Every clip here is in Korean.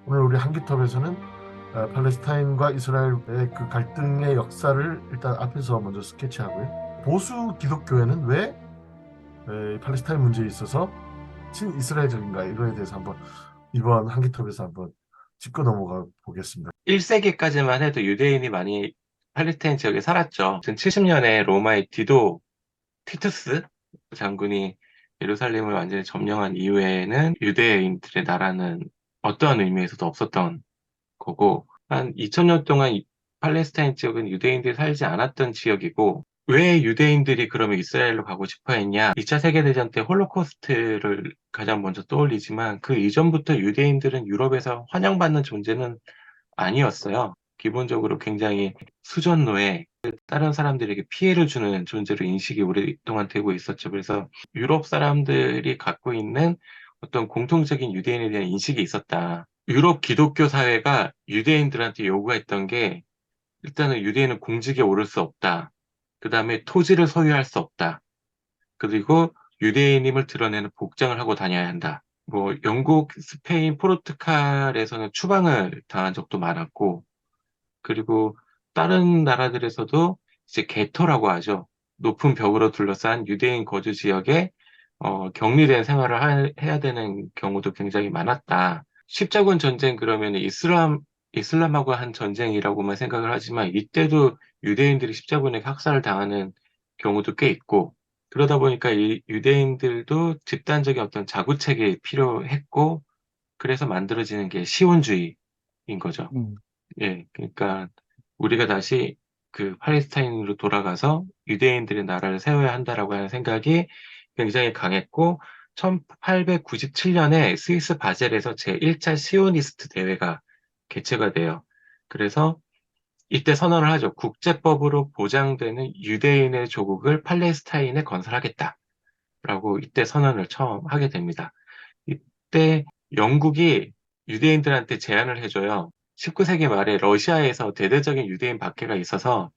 오늘 우리 한기톱에서는 팔레스타인과 이스라엘의 그 갈등의 역사를 일단 앞에서 먼저 스케치하고요. 보수 기독교회는 왜 팔레스타인 문제에 있어서 친이스라엘적인가 이거에 대해서 한번 이번 한기톱에서 한번 짚고 넘어가 보겠습니다. 1세기까지만 해도 유대인이 많이 팔레스타인 지역에 살았죠. 70년에 로마의 티투스 장군이 예루살렘을 완전히 점령한 이후에는 유대인들의 나라는 어떠한 의미에서도 없었던 거고, 한 2000년 동안 팔레스타인 지역은 유대인들이 살지 않았던 지역이고, 왜 유대인들이 그러면 이스라엘로 가고 싶어 했냐? 2차 세계대전 때 홀로코스트를 가장 먼저 떠올리지만, 그 이전부터 유대인들은 유럽에서 환영받는 존재는 아니었어요. 기본적으로 굉장히 수전노에 다른 사람들에게 피해를 주는 존재로 인식이 오랫동안 되고 있었죠. 그래서 유럽 사람들이 갖고 있는 어떤 공통적인 유대인에 대한 인식이 있었다. 유럽 기독교 사회가 유대인들한테 요구했던 게 일단은 유대인은 공직에 오를 수 없다. 그 다음에 토지를 소유할 수 없다. 그리고 유대인임을 드러내는 복장을 하고 다녀야 한다. 뭐 영국, 스페인, 포르투갈에서는 추방을 당한 적도 많았고, 그리고 다른 나라들에서도 이제 게토라고 하죠. 높은 벽으로 둘러싼 유대인 거주 지역에 격리된 생활을 해야 되는 경우도 굉장히 많았다. 십자군 전쟁 그러면 이슬람하고 한 전쟁이라고만 생각을 하지만 이때도 유대인들이 십자군에게 학살을 당하는 경우도 꽤 있고, 그러다 보니까 이 유대인들도 집단적인 어떤 자구책이 필요했고, 그래서 만들어지는 게 시온주의인 거죠. 음, 예, 그러니까 우리가 다시 그 팔레스타인으로 돌아가서 유대인들의 나라를 세워야 한다라고 하는 생각이 굉장히 강했고, 1897년에 스위스 바젤에서 제1차 시오니스트 대회가 개최가 돼요. 그래서 이때 선언을 하죠. 국제법으로 보장되는 유대인의 조국을 팔레스타인에 건설하겠다라고 이때 선언을 처음 하게 됩니다. 이때 영국이 유대인들한테 제안을 해줘요. 19세기 말에 러시아에서 대대적인 유대인 박해가 있어서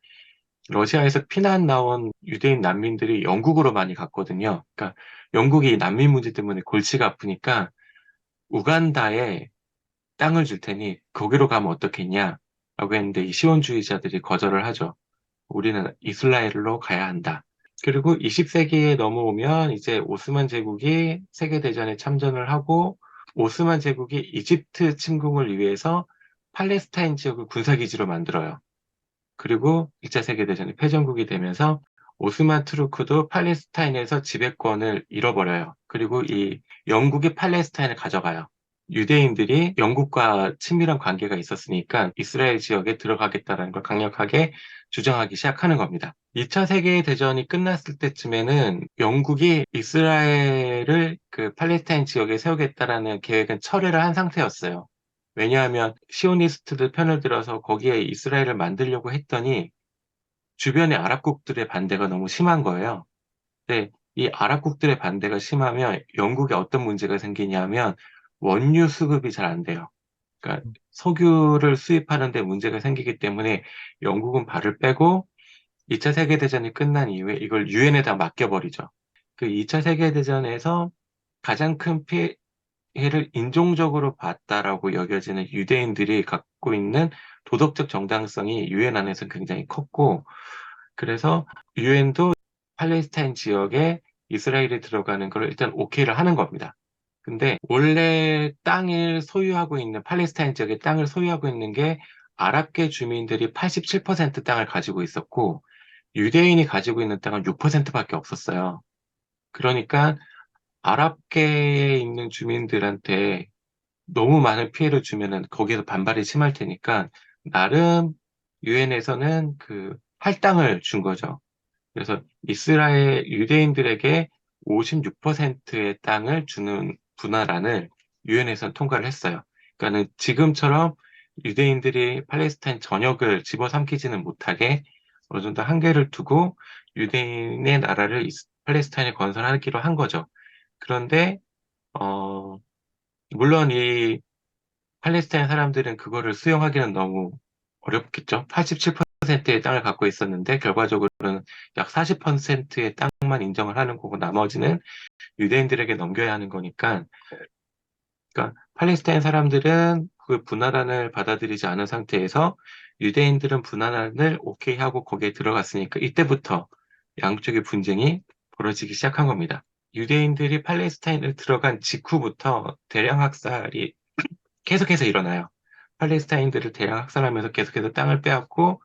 러시아에서 피난 나온 유대인 난민들이 영국으로 많이 갔거든요. 그러니까 영국이 난민 문제 때문에 골치가 아프니까 우간다에 땅을 줄 테니 거기로 가면 어떻겠냐? 라고 했는데 이 시온주의자들이 거절을 하죠. 우리는 이스라엘로 가야 한다. 그리고 20세기에 넘어오면 이제 오스만 제국이 세계대전에 참전을 하고 오스만 제국이 이집트 침공을 위해서 팔레스타인 지역을 군사기지로 만들어요. 그리고 2차 세계대전이 패전국이 되면서 오스만 투르크도 팔레스타인에서 지배권을 잃어버려요. 그리고 이 영국이 팔레스타인을 가져가요. 유대인들이 영국과 친밀한 관계가 있었으니까 이스라엘 지역에 들어가겠다는 걸 강력하게 주장하기 시작하는 겁니다. 2차 세계대전이 끝났을 때쯤에는 영국이 이스라엘을 그 팔레스타인 지역에 세우겠다라는 계획은 철회를 한 상태였어요. 왜냐하면 시오니스트들 편을 들어서 거기에 이스라엘을 만들려고 했더니 주변의 아랍국들의 반대가 너무 심한 거예요. 근데 이 아랍국들의 반대가 심하면 영국에 어떤 문제가 생기냐면 원유 수급이 잘 안 돼요. 그러니까 석유를 수입하는 데 문제가 생기기 때문에 영국은 발을 빼고 2차 세계대전이 끝난 이후에 이걸 유엔에다 맡겨버리죠. 그 2차 세계대전에서 가장 큰 피해를 인종적으로 봤다라고 여겨지는 유대인들이 갖고 있는 도덕적 정당성이 유엔 안에서 굉장히 컸고, 그래서 유엔도 팔레스타인 지역에 이스라엘이 들어가는 걸 일단 오케이를 하는 겁니다. 근데 원래 땅을 소유하고 있는 팔레스타인 지역의 땅을 소유하고 있는 게 아랍계 주민들이 87% 땅을 가지고 있었고 유대인이 가지고 있는 땅은 6%밖에 없었어요. 그러니까 아랍계에 있는 주민들한테 너무 많은 피해를 주면은 거기에서 반발이 심할 테니까 나름 유엔에서는 그 할당을 준 거죠. 그래서 이스라엘 유대인들에게 56%의 땅을 주는 분할안을 유엔에서 통과를 했어요. 그러니까는 지금처럼 유대인들이 팔레스타인 전역을 집어삼키지는 못하게 어느 정도 한계를 두고 유대인의 나라를 팔레스타인에 건설하기로 한 거죠. 그런데 어, 물론 이 팔레스타인 사람들은 그거를 수용하기는 너무 어렵겠죠. 87%의 땅을 갖고 있었는데 결과적으로는 약 40%의 땅만 인정을 하는 거고 나머지는 유대인들에게 넘겨야 하는 거니까, 그러니까 팔레스타인 사람들은 그 분화란을 받아들이지 않은 상태에서 유대인들은 분화란을 오케이 하고 거기에 들어갔으니까 이때부터 양쪽의 분쟁이 벌어지기 시작한 겁니다. 유대인들이 팔레스타인을 들어간 직후부터 대량 학살이 계속해서 일어나요. 팔레스타인들을 대량 학살하면서 계속해서 땅을 빼앗고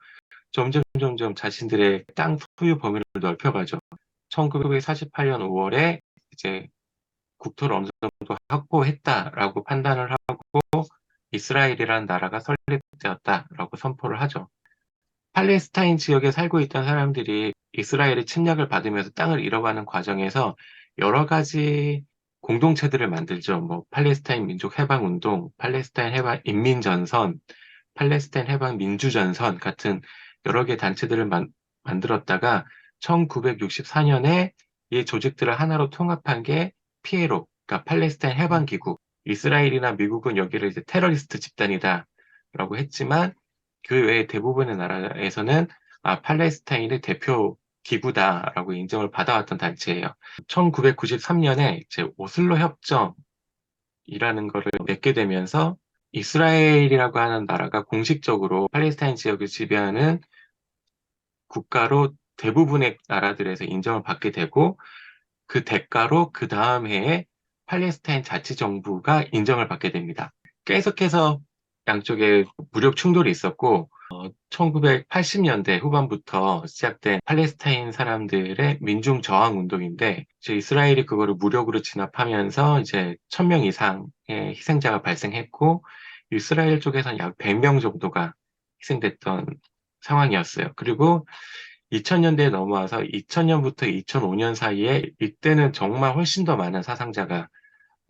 점점 자신들의 땅 소유 범위를 넓혀가죠. 1948년 5월에 이제 국토를 어느 정도 확보했다라고 판단을 하고 이스라엘이라는 나라가 설립되었다라고 선포를 하죠. 팔레스타인 지역에 살고 있던 사람들이 이스라엘의 침략을 받으면서 땅을 잃어가는 과정에서 여러 가지 공동체들을 만들죠. 뭐 팔레스타인 민족 해방 운동, 팔레스타인 해방 인민전선, 팔레스타인 해방 민주전선 같은 여러 개 단체들을 만들었다가 1964년에 이 조직들을 하나로 통합한 게 피에로, 그러니까 팔레스타인 해방 기구. 이스라엘이나 미국은 여기를 이제 테러리스트 집단이다라고 했지만 그 외에 대부분의 나라에서는 팔레스타인의 대표 기구다라고 인정을 받아왔던 단체예요. 1993년에 이제 오슬로 협정이라는 거를 맺게 되면서 이스라엘이라고 하는 나라가 공식적으로 팔레스타인 지역을 지배하는 국가로 대부분의 나라들에서 인정을 받게 되고 그 대가로 그 다음 해에 팔레스타인 자치정부가 인정을 받게 됩니다. 계속해서 양쪽에 무력 충돌이 있었고 1980년대 후반부터 시작된 팔레스타인 사람들의 민중 저항 운동인데 이제 이스라엘이 그거를 무력으로 진압하면서 이제 1000명 이상의 희생자가 발생했고 이스라엘 쪽에서는 약 100명 정도가 희생됐던 상황이었어요. 그리고 2000년대에 넘어와서 2000년부터 2005년 사이에 이때는 정말 훨씬 더 많은 사상자가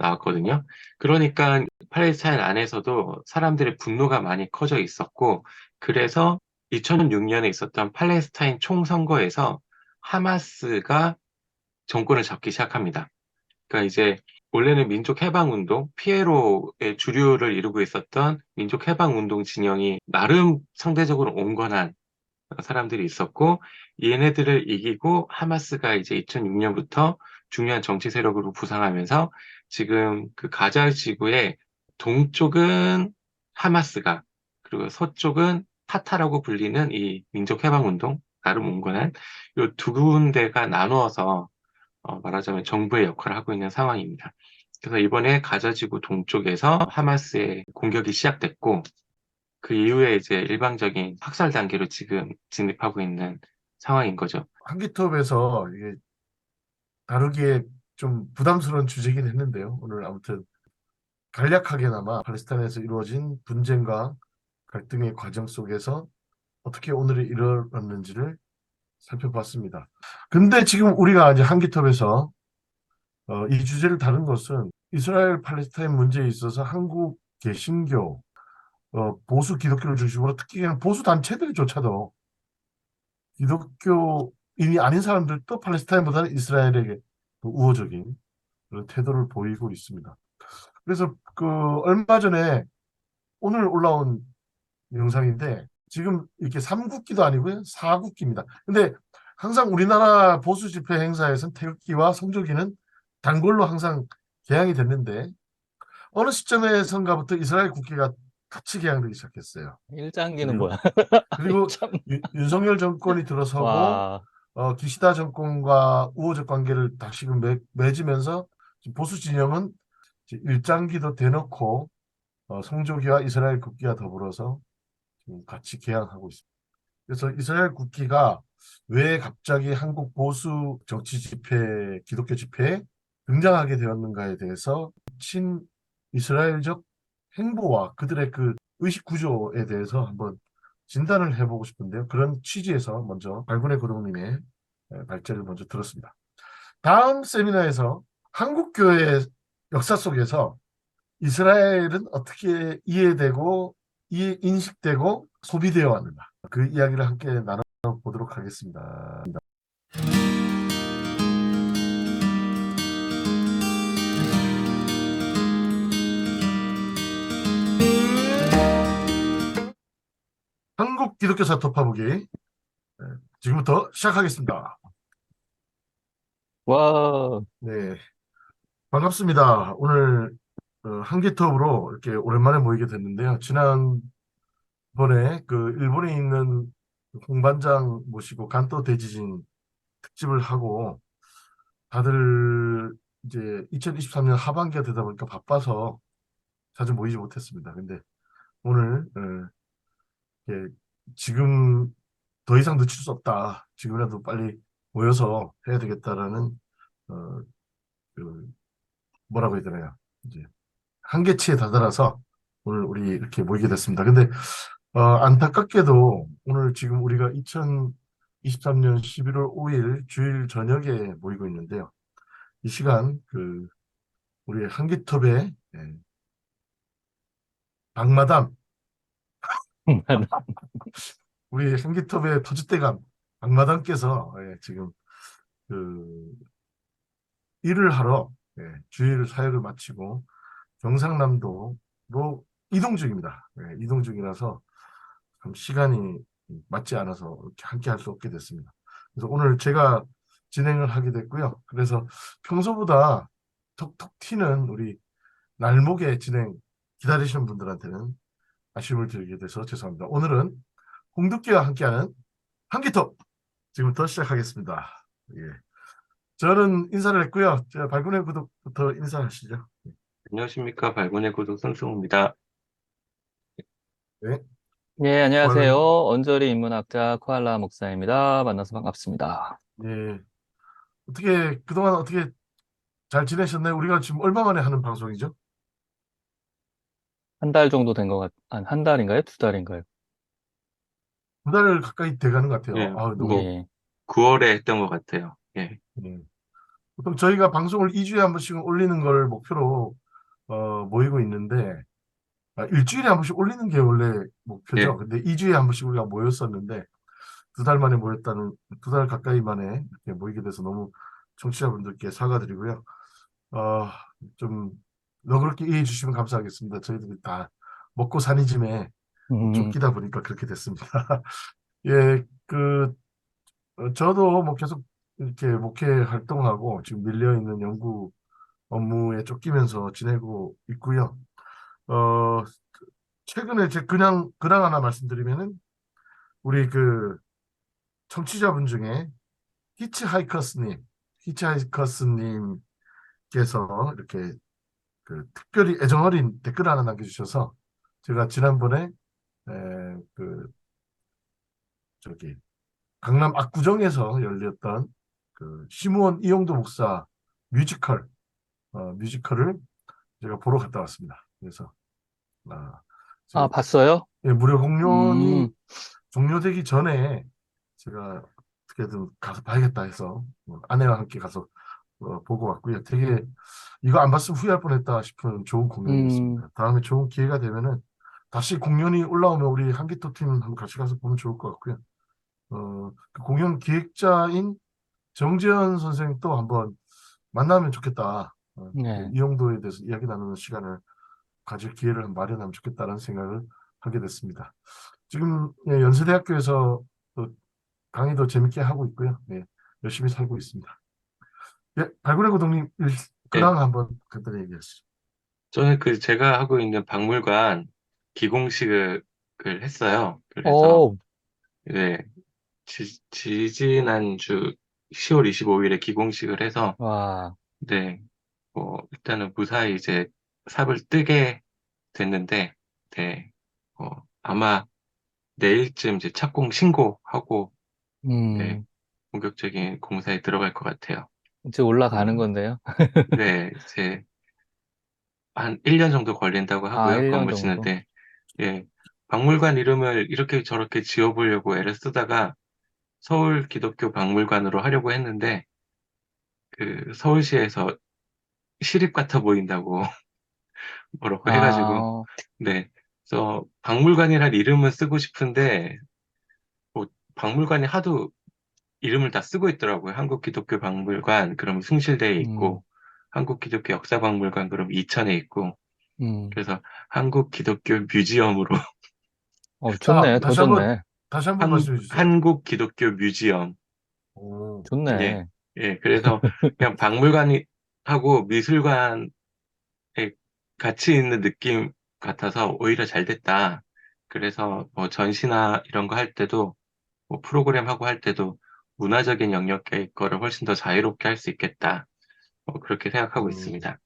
나왔거든요. 그러니까 팔레스타인 안에서도 사람들의 분노가 많이 커져 있었고, 그래서 2006년에 있었던 팔레스타인 총선거에서 하마스가 정권을 잡기 시작합니다. 그러니까 이제 원래는 민족해방운동, 피에로의 주류를 이루고 있었던 민족해방운동 진영이 나름 상대적으로 온건한 사람들이 있었고, 얘네들을 이기고 하마스가 이제 2006년부터 중요한 정치 세력으로 부상하면서 지금 그 가자 지구의 동쪽은 하마스가, 그리고 서쪽은 파타라고 불리는 이 민족해방운동, 나름 온건한 이 두 군데가 나누어서 말하자면 정부의 역할을 하고 있는 상황입니다. 그래서 이번에 가자 지구 동쪽에서 하마스의 공격이 시작됐고, 그 이후에 이제 일방적인 학살 단계로 지금 진입하고 있는 상황인 거죠. 한기톱에서 이게 다루기에 좀 부담스러운 주제긴 했는데요. 오늘 아무튼 간략하게나마 팔레스타인에서 이루어진 분쟁과 갈등의 과정 속에서 어떻게 오늘이 이르렀는지를 살펴봤습니다. 근데 지금 우리가 이제 한기톱에서 이 주제를 다룬 것은 이스라엘 팔레스타인 문제에 있어서 한국 개신교, 보수 기독교를 중심으로 특히 그냥 보수 단체들조차도 기독교인이 아닌 사람들도 팔레스타인보다는 이스라엘에게 우호적인 그런 태도를 보이고 있습니다. 그래서 그 얼마 전에 오늘 올라온 영상인데 지금 이렇게 삼국기도 아니고요. 사국기입니다. 근데 항상 우리나라 보수 집회 행사에서는 태극기와 성조기는 단골로 항상 개항이 됐는데 어느 시점에선가부터 이스라엘 국기가 같이 개항되기 시작했어요. 일장기는 그리고 뭐야? 그리고 참. 윤석열 정권이 들어서고 와, 기시다 정권과 우호적 관계를 다시금 맺으면서 지금 보수 진영은 이제 일장기도 대놓고 성조기와 이스라엘 국기와 더불어서 지금 같이 개항하고 있습니다. 그래서 이스라엘 국기가 왜 갑자기 한국 보수 정치 집회, 기독교 집회에 등장하게 되었는가에 대해서 친 이스라엘적 행보와 그들의 그 의식 구조에 대해서 한번 진단을 해보고 싶은데요. 그런 취지에서 먼저 발군의 고동님의 발제를 먼저 들었습니다. 다음 세미나에서 한국교회 역사 속에서 이스라엘은 어떻게 이해되고 인식되고 소비되어 왔는가 그 이야기를 함께 나눠보도록 하겠습니다. 한국 기독교사 톱파보기 지금부터 시작하겠습니다. 와, 네, 반갑습니다. 오늘 한기톱으로 이렇게 오랜만에 모이게 됐는데요. 지난번에 그 일본에 있는 홍반장 모시고 간또 대지진 특집을 하고 다들 이제 2023년 하반기가 되다 보니까 바빠서 자주 모이지 못했습니다. 근데 오늘 이렇게 지금 더 이상 늦출 수 없다. 지금이라도 빨리 모여서 해야 되겠다라는 어, 그 뭐라고 해야 되나요? 이제 한계치에 다다라서 오늘 우리 이렇게 모이게 됐습니다. 근데 안타깝게도 오늘 지금 우리가 2023년 11월 5일 주일 저녁에 모이고 있는데요. 이 시간 우리 한기톱의 박마담, 우리 한기톱의 터줏대감 박마담께서 지금 그 일을 하러 주일 사역을 마치고 경상남도로 이동 중입니다. 이동 중이라서 참 시간이 맞지 않아서 이렇게 함께 할 수 없게 됐습니다. 그래서 오늘 제가 진행을 하게 됐고요. 그래서 평소보다 톡톡 튀는 우리 날목의 진행 기다리시는 분들한테는 아쉬움을 드리게 돼서 죄송합니다. 오늘은 홍두깨와 함께하는 한기톱 지금부터 시작하겠습니다. 예. 저는 인사를 했고요. 제가 발군의 구독부터 인사하시죠. 안녕하십니까. 발군의 구독 손승우입니다. 네. 예, 안녕하세요. 코알라님. 언저리 인문학자 코알라 목사입니다. 만나서 반갑습니다. 예. 그동안 어떻게 잘 지내셨나요? 우리가 지금 얼마 만에 하는 방송이죠? 한 달 정도 된 것 한 달인가요? 두 달인가요? 두 달 가까이 돼가는 것 같아요. 예, 아, 너무, 예. 9월에 했던 것 같아요. 예, 예. 보통 저희가 방송을 2주에 한 번씩 올리는 걸 목표로 모이고 있는데, 일주일에 한 번씩 올리는 게 원래 목표죠. 예, 근데 2주에 한 번씩 우리가 모였었는데, 두 달 만에 모였다는, 두 달 가까이 만에 이렇게 모이게 돼서 너무 청취자분들께 사과드리고요. 어, 좀, 너그럽게 이해해 주시면 감사하겠습니다. 저희들이 다 먹고 사는 짐에 음, 쫓기다 보니까 그렇게 됐습니다. 예, 저도 뭐 계속 이렇게 목회 활동하고 지금 밀려있는 연구 업무에 쫓기면서 지내고 있고요. 어, 최근에 제 그냥 근황 하나 말씀드리면은 우리 청취자분 중에 히치하이커스님, 히치하이커스님께서 이렇게 특별히 애정어린 댓글 하나 남겨주셔서 제가 지난번에 그 저기 강남 압구정에서 열렸던 심우원 이용도 목사 뮤지컬 뮤지컬을 제가 보러 갔다 왔습니다. 그래서 아, 아, 제- 봤어요? 무료 음, 공연이 종료되기 전에 제가 어떻게든 가서 봐야겠다 해서 아내와 함께 가서 보고 왔고요. 되게 이거 안 봤으면 후회할 뻔했다 싶은 좋은 음, 공연이었습니다. 다음에 좋은 기회가 되면은 다시 공연이 올라오면 우리 한기토 팀 한번 같이 가서 보면 좋을 것 같고요. 그 공연 기획자인 정재현 선생 또 한번 만나면 좋겠다. 네. 이용도에 대해서 이야기 나누는 시간을 가질 기회를 마련하면 좋겠다는 생각을 하게 됐습니다. 지금 연세대학교에서 또 강의도 재밌게 하고 있고요. 네, 열심히 살고 있습니다. 예, 발굴의 고독님 예. 근황 한번 간단히 얘기하시죠. 저는 제가 하고 있는 박물관 기공식을 했어요. 그래서, 오, 네, 지지난주 10월 25일에 기공식을 해서, 와, 네, 일단은 무사히 이제 삽을 뜨게 됐는데, 네, 아마 내일쯤 이제 착공 신고하고, 네, 음, 본격적인 공사에 들어갈 것 같아요. 이제 올라가는 그, 건데요. 네, 이제 한 1년 정도 걸린다고 아, 하고요. 1년 건물 정도? 짓는데, 예, 박물관 이름을 이렇게 저렇게 지어보려고 애를 쓰다가 서울 기독교 박물관으로 하려고 했는데, 서울시에서 시립 같아 보인다고 뭐라고 해가지고, 아, 네, 그래서 박물관이란 이름은 쓰고 싶은데, 뭐, 박물관이 하도 이름을 다 쓰고 있더라고요. 한국 기독교 박물관, 그럼 숭실대에 음, 있고, 한국 기독교 역사박물관, 그럼 이천에 있고, 음. 그래서 한국 기독교 뮤지엄으로 좋네. 더 다시 한번 좋네. 말씀해 주세요. 한국 기독교 뮤지엄. 오, 예, 좋네. 예. 그래서 그냥 박물관이 하고 미술관에 가치 있는 느낌 같아서 오히려 잘 됐다. 그래서 뭐 전시나 이런 거 할 때도 뭐 프로그램 하고 할 때도 문화적인 영역의 거를 훨씬 더 자유롭게 할 수 있겠다. 그렇게 생각하고 음, 있습니다.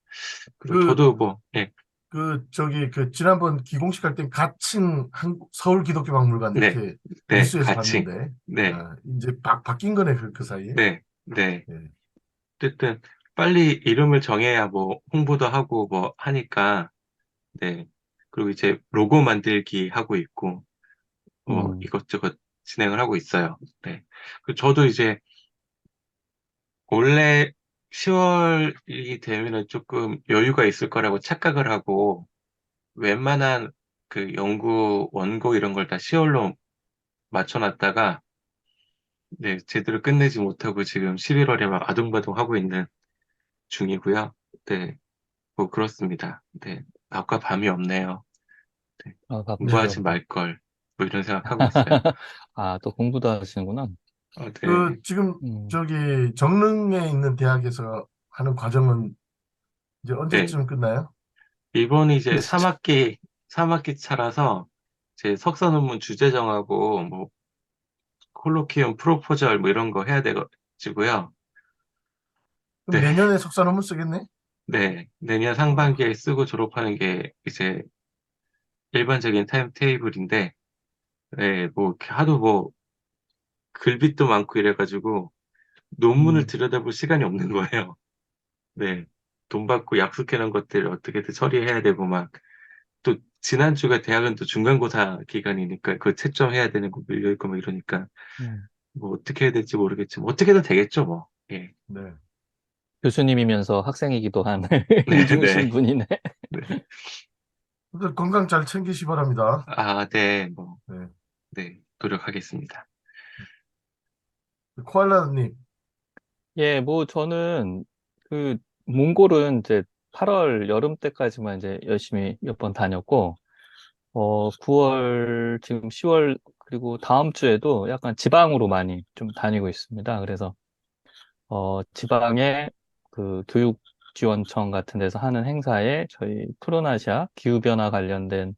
그리고 그, 저도 뭐, 예, 지난번 기공식 할 때 갇힌 서울 기독교박물관 네, 이렇게 네, 뉴스에서 같이, 봤는데, 네, 이제 바뀐 거네, 그 사이에. 네, 네. 예. 어쨌든 빨리 이름을 정해야 뭐 홍보도 하고 뭐 하니까, 네. 그리고 이제 로고 만들기 하고 있고, 음, 이것저것 진행을 하고 있어요. 네. 저도 이제 원래 10월이 되면은 조금 여유가 있을 거라고 착각을 하고, 웬만한 그 연구 원고 이런 걸 다 10월로 맞춰놨다가, 네, 제대로 끝내지 못하고 지금 11월에 막 아둥바둥 하고 있는 중이고요. 네, 뭐 그렇습니다. 네, 낮과 밤이 없네요. 네, 네. 공부하지 말걸. 뭐 이런 생각하고 있어요. 아, 또 공부도 하시는구나. 네, 지금 음, 정릉에 있는 대학에서 하는 과정은 이제 네. 언제쯤 끝나요? 이번이 이제 3학기 차라서 제 석사 논문 주제 정하고 뭐 콜로퀴움 프로포절 뭐 이런 거 해야 돼가지고요. 그럼 네, 내년에 석사 논문 쓰겠네? 네. 내년 와, 상반기에 쓰고 졸업하는 게 이제 일반적인 타임 테이블인데, 네, 뭐 이렇게 하도 뭐 글빚도 많고 이래가지고 논문을 음, 들여다볼 시간이 없는 거예요. 네. 돈 받고 약속해 놓은 것들 어떻게든 처리해야 되고 막 또 지난주가 대학은 또 중간고사 기간이니까 그거 채점해야 되는 거 밀려있고 막 이러니까 음. 뭐 어떻게 해야 될지 모르겠지만 어떻게든 되겠죠 뭐. 예. 네. 교수님이면서 학생이기도 한 네, 일 중이신 네, 분이네. 네. 근데 건강 잘 챙기시 바랍니다. 아, 네, 뭐, 네. 네, 노력하겠습니다. 코알라님, 예, 뭐 저는 그 몽골은 이제 8월 여름 때까지만 이제 열심히 몇 번 다녔고, 9월, 지금 10월, 그리고 다음 주에도 약간 지방으로 많이 좀 다니고 있습니다. 그래서, 지방의 그 교육지원청 같은 데서 하는 행사에 저희 프로나시아 기후변화 관련된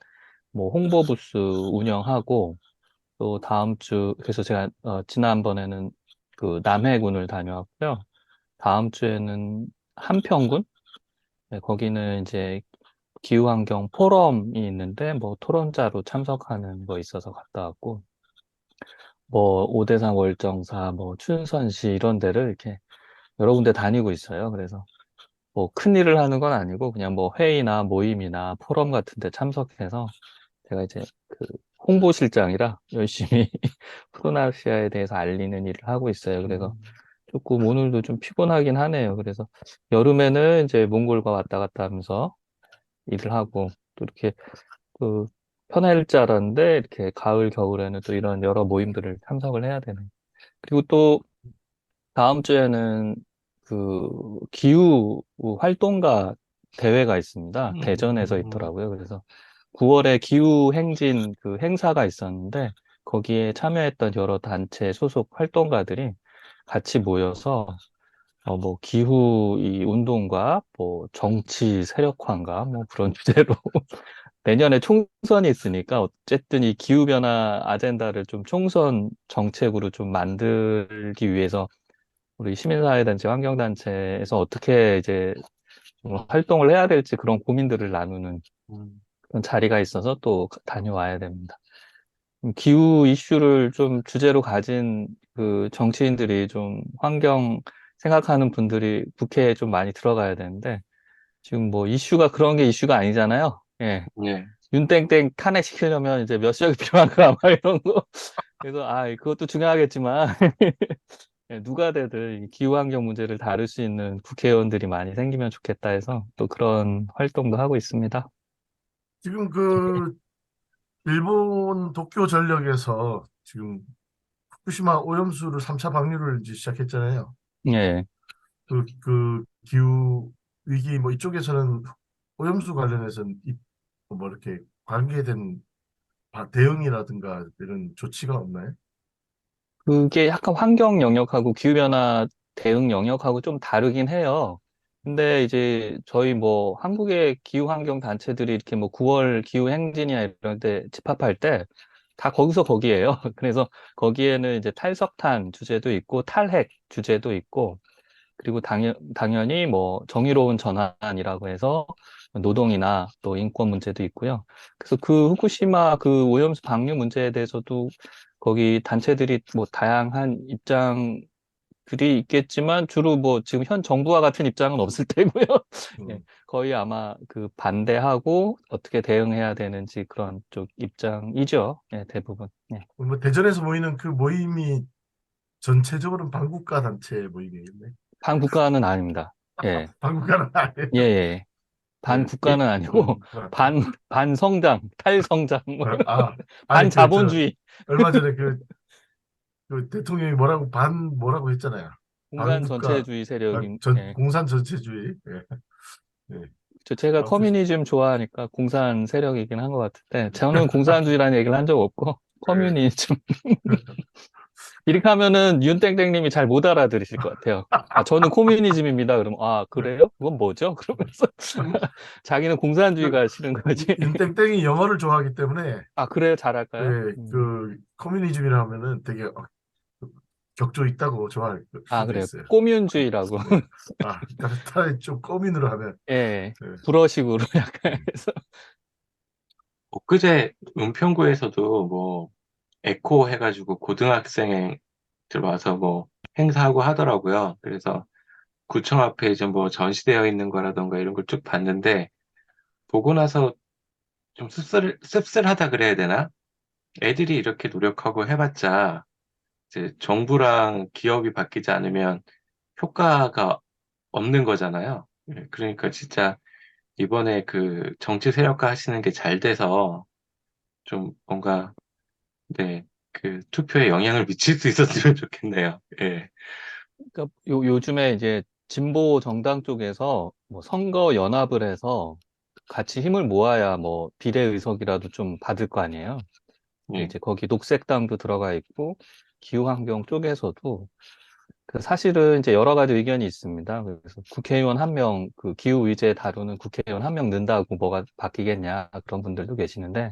뭐 홍보 부스 운영하고, 또 다음 주, 그래서 제가, 지난번에는 그 남해군을 다녀왔고요. 다음 주에는 한평군? 네, 거기는 이제 기후환경 포럼이 있는데, 뭐 토론자로 참석하는 거 있어서 갔다 왔고, 뭐 오대산 월정사, 뭐 춘선시 이런 데를 이렇게 여러 군데 다니고 있어요. 그래서 뭐 큰 일을 하는 건 아니고, 그냥 뭐 회의나 모임이나 포럼 같은 데 참석해서 제가 이제 그 홍보실장이라 열심히 프로나시아에 대해서 알리는 일을 하고 있어요. 그래서 음, 조금 오늘도 좀 피곤하긴 하네요. 그래서 여름에는 이제 몽골과 왔다 갔다 하면서 일을 하고 또 이렇게 그 편할 줄 알았는데 이렇게 가을, 겨울에는 또 이런 여러 모임들을 참석을 해야 되네. 그리고 또 다음 주에는 그 기후 활동가 대회가 있습니다. 대전에서 음, 있더라고요. 그래서 9월에 기후 행진 그 행사가 있었는데 거기에 참여했던 여러 단체 소속 활동가들이 같이 모여서 뭐 기후 이 운동과 뭐 정치 세력화인가 뭐 그런 주제로 내년에 총선이 있으니까 어쨌든 이 기후 변화 아젠다를 좀 총선 정책으로 좀 만들기 위해서 우리 시민사회단체, 환경단체에서 어떻게 이제 좀 활동을 해야 될지 그런 고민들을 나누는 음, 그런 자리가 있어서 또 다녀와야 됩니다. 기후 이슈를 좀 주제로 가진 그 정치인들이 좀 환경 생각하는 분들이 국회에 좀 많이 들어가야 되는데 지금 뭐 이슈가 그런 게 이슈가 아니잖아요. 예. 네. 윤땡땡 탄핵시키려면 이제 몇 석이 필요한가, 막 이런 거. 그래서, 그것도 중요하겠지만, 예, 누가 되든 이 기후환경 문제를 다룰 수 있는 국회의원들이 많이 생기면 좋겠다 해서 또 그런 활동도 하고 있습니다. 지금 일본 도쿄 전력에서 지금 후쿠시마 오염수를 3차 방류를 이제 시작했잖아요. 예. 기후 위기 뭐 이쪽에서는 오염수 관련해서는 뭐 이렇게 관계된 대응이라든가 이런 조치가 없나요? 그게 약간 환경 영역하고 기후변화 대응 영역하고 좀 다르긴 해요. 근데 이제 저희 뭐 한국의 기후 환경 단체들이 이렇게 뭐 9월 기후 행진이나 이런 데 집합할 때 다 거기서 거기에요. 그래서 거기에는 이제 탈석탄 주제도 있고 탈핵 주제도 있고 그리고 당연히 뭐 정의로운 전환이라고 해서 노동이나 또 인권 문제도 있고요. 그래서 그 후쿠시마 그 오염수 방류 문제에 대해서도 거기 단체들이 뭐 다양한 입장들이 있겠지만 주로 뭐 지금 현 정부와 같은 입장은 없을 테고요. 예, 음. 거의 아마 그 반대하고 어떻게 대응해야 되는지 그런 쪽 입장이죠. 예, 대부분. 예. 뭐 대전에서 모이는 그 모임이 전체적으로는 반국가 단체 모임이겠네. 반국가는 아닙니다. 예, 반국가는 예, 아니에요. 예. 네. 일, 반국가는 아니고 반 반성장, 탈성장, 뭐 이런 아, 아니 그 저 반자본주의, 얼마 전에 그 대통령이 뭐라고 했잖아요. 공간 반국가 전체주의 세력인, 전 예. 공산 전체주의. 예. 예. 제가 아무튼 커뮤니즘 좋아하니까 공산 세력이긴 한 것 같은데, 저는 공산주의라는 얘기를 한 적 없고, 예. 커뮤니즘. 이렇게 하면은 윤땡땡님이 잘 못 알아들으실 것 같아요. 아, 저는 코뮤니즘입니다. 그러면, 아, 그래요? 그건 뭐죠? 그러면서 자기는 그 공산주의가 싫은 거지. 윤땡땡이 영어를 좋아하기 때문에 아, 그래요? 잘할까요? 예, 그 커뮤니즘이라 하면은 되게 격조 있다고 좋아할 아, 수도 그래요. 있어요. 꼬뮌주의라고. 예. 차라리 좀 꼬민으로 하면 예, 예. 불어식으로 약간 음. 해서. 엊그제 은평구에서도 뭐 에코 해가지고 고등학생들 와서 뭐 행사하고 하더라고요. 그래서 구청 앞에 이제 뭐 전시되어 있는 거라던가 이런 걸 쭉 봤는데 보고 나서 좀 씁쓸하다 그래야 되나? 애들이 이렇게 노력하고 해봤자 이제 정부랑 기업이 바뀌지 않으면 효과가 없는 거잖아요. 예, 그러니까 진짜 이번에 그 정치 세력화 하시는 게 잘 돼서 좀 뭔가 네, 그 투표에 영향을 미칠 수 있었으면 좋겠네요. 예. 그러니까 요즘에 이제 진보 정당 쪽에서 뭐 선거 연합을 해서 같이 힘을 모아야 뭐 비례의석이라도 좀 받을 거 아니에요. 근데 예. 이제 거기 녹색당도 들어가 있고 기후환경 쪽에서도 그 사실은 이제 여러 가지 의견이 있습니다. 그래서 국회의원 한 명, 그 기후 의제 다루는 국회의원 한 명 는다고 뭐가 바뀌겠냐 그런 분들도 계시는데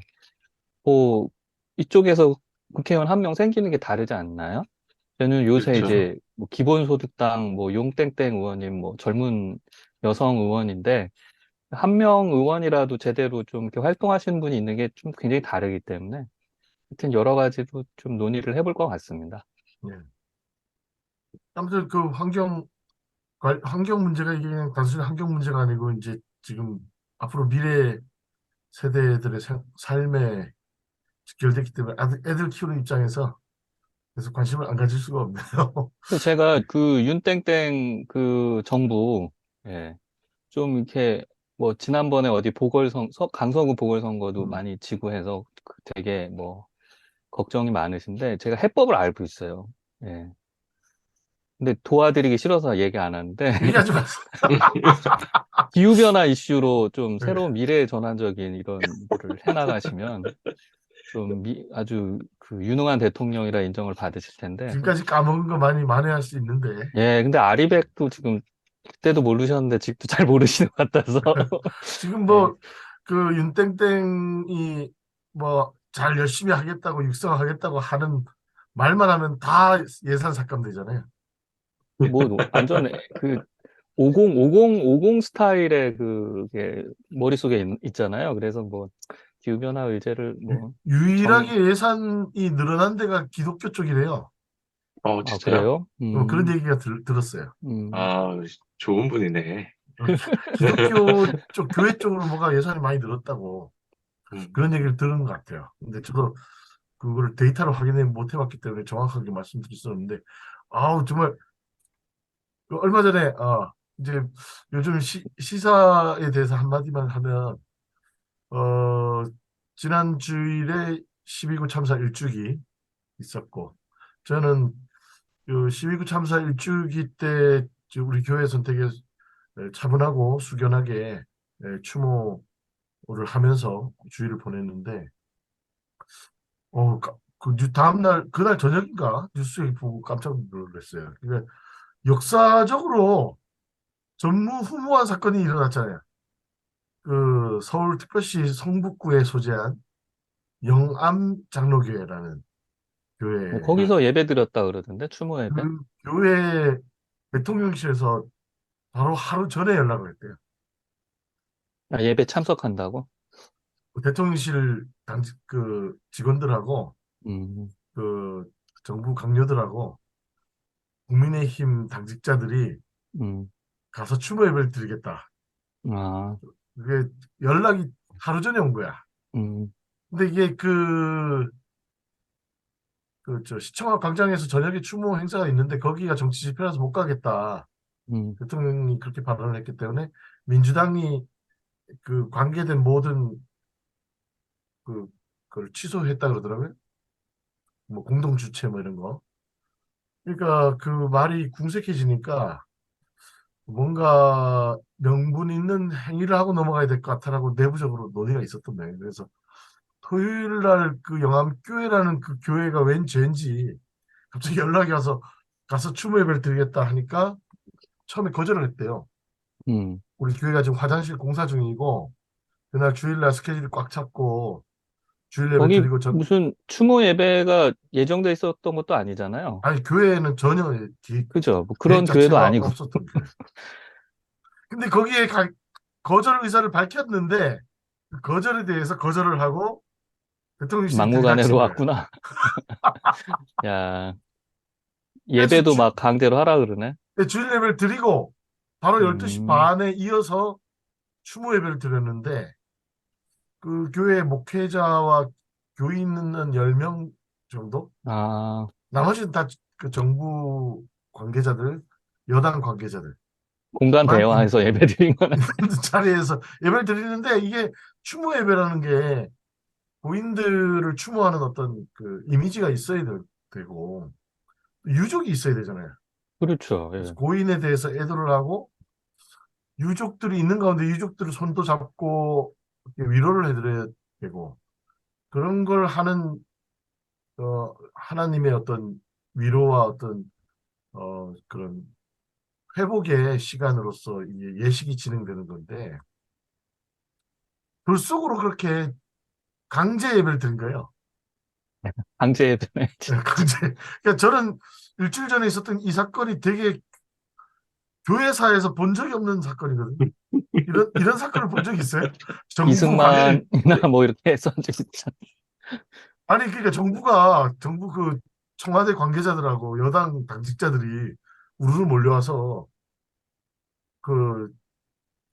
뭐 이쪽에서 국회의원 한 명 생기는 게 다르지 않나요? 저는 요새 그렇죠. 이제 뭐 기본소득당 뭐 용땡땡 의원님 뭐 젊은 여성 의원인데 한 명 의원이라도 제대로 좀 이렇게 활동하시는 분이 있는 게 좀 굉장히 다르기 때문에 하여튼 여러 가지로 좀 논의를 해볼 것 같습니다. 예. 아무튼 그 환경 문제가 이게 그냥 단순히 환경 문제가 아니고 이제 지금 앞으로 미래 세대들의 삶에 직결됐기 때문에 애들 키우는 입장에서 계속 관심을 안 가질 수가 없네요. 그래서 제가 그 윤땡땡 그 정부 예, 좀 이렇게 뭐 지난번에 어디 강서구 보궐선거도 음. 많이 지고 해서 그 되게 뭐 걱정이 많으신데 제가 해법을 알고 있어요. 예. 근데 도와드리기 싫어서 얘기 안 하는데 얘기하지 마세요. 기후변화 이슈로 좀 예. 새로운 미래 전환적인 이런 거를 해나가시면 좀 아주 그 유능한 대통령이라 인정을 받으실 텐데. 지금까지 까먹은 거 많이 만회할 수 있는데 예, 근데 아리백도 지금 그때도 모르셨는데 지금도 잘 모르시는 것 같아서. 지금 예. 뭐 그 윤땡땡이 뭐 잘 열심히 하겠다고 육성하겠다고 하는 말만 하면 다 예산 삭감되잖아요. 뭐 완전 그 50 스타일의 그게 머릿속에 있잖아요. 그래서 뭐 기후변화 의제를 뭐 유일하게 예산이 늘어난 데가 기독교 쪽이래요. 아, 진짜요? 그래요? 그런 얘기가 들었어요. 음. 아, 좋은 분이네. 기독교 쪽, 교회 쪽으로 뭐가 예산이 많이 늘었다고 음, 그런 얘기를 들은 것 같아요. 근데 저도 그거를 데이터로 확인을 못 해봤기 때문에 정확하게 말씀드릴 수 없는데, 아우, 정말, 그 얼마 전에, 이제 요즘 시사에 대해서 한마디만 하면, 어, 지난 주일에 12구 참사 일주기 있었고, 저는 그 12구 참사 일주기 때 우리 교회에서는 되게 차분하고 숙연하게 추모를 하면서 주일을 보냈는데, 다음날, 그날 저녁인가? 뉴스에 보고 깜짝 놀랐어요. 그러니까 역사적으로 전무후무한 사건이 일어났잖아요. 그 서울특별시 성북구에 소재한 영암 장로교회라는 교회. 거기서 예배 드렸다 그러던데, 추모 예배? 그 교회 대통령실에서 바로 하루 전에 연락을 했대요. 아, 예배 참석한다고? 그 대통령실 그 직원들하고 음, 그 정부 강요들하고 국민의힘 당직자들이 음, 가서 추모 예배를 드리겠다. 아, 그게 연락이 하루 전에 온 거야. 음, 근데 이게 저 시청 앞 광장에서 저녁에 추모 행사가 있는데 거기가 정치 집회라서 못 가겠다. 음, 대통령이 그렇게 발언을 했기 때문에 민주당이 그 관계된 모든 그 그걸 취소했다 그러더라고요. 뭐 공동 주최 뭐 이런 거. 그러니까 그 말이 궁색해지니까 뭔가 명분 있는 행위를 하고 넘어가야 될 것 같다라고 내부적으로 논의가 있었던 거예요. 그래서 토요일 날 그 영암교회라는 그 교회가 웬 죄인지 갑자기 연락이 와서 가서 추모 예배를 드리겠다 하니까 처음에 거절을 했대요. 음. 우리 교회가 지금 화장실 공사 중이고 그날 주일날 스케줄이 꽉 찼고 주일 예배 거기 드리고 무슨 추모 예배가 예정돼 있었던 것도 아니잖아요. 아니 교회는 전혀 그죠? 뭐 계획 그런 교회도 자체가 아니고. 없었던 교회. 근데 거기에 거절 의사를 밝혔는데 그 거절에 대해서 거절을 하고 대통령실이 막무가내로 들이닥친 거예요. 왔구나. 야, 그래서 예배도 막 강제로 하라 그러네. 주일 예배를 드리고 바로 12시 음, 반에 이어서 추모 예배를 드렸는데 그 교회 목회자와 교인은 10명 정도? 아, 나머지는 다 그 정부 관계자들, 여당 관계자들만 공간 대여해서 예배 드린 거네. 있는 자리에서 예배를 드리는데 이게 추모 예배라는 게 고인들을 추모하는 어떤 그 이미지가 있어야 되고 유족이 있어야 되잖아요. 그렇죠. 그래서 예. 고인에 대해서 애도를 하고 유족들이 있는 가운데 유족들을 손도 잡고 이렇게 위로를 해드려야 되고 그런 걸 하는 하나님의 어떤 위로와 어떤 그런 회복의 시간으로서 이게 예식이 진행되는 건데 불속으로 그렇게 강제 예배를 드린 거예요. 강제 예배네. 네, 강제. 그러니까 저는 일주일 전에 있었던 이 사건이 되게 교회사에서 본 적이 없는 사건이거든요. 이런 사건을 본 적 있어요? 정부 관계 이승만이나 뭐 이렇게 해서 진짜. 아니 그러니까 정부 그 청와대 관계자들하고 여당 당직자들이 우르르 몰려와서 그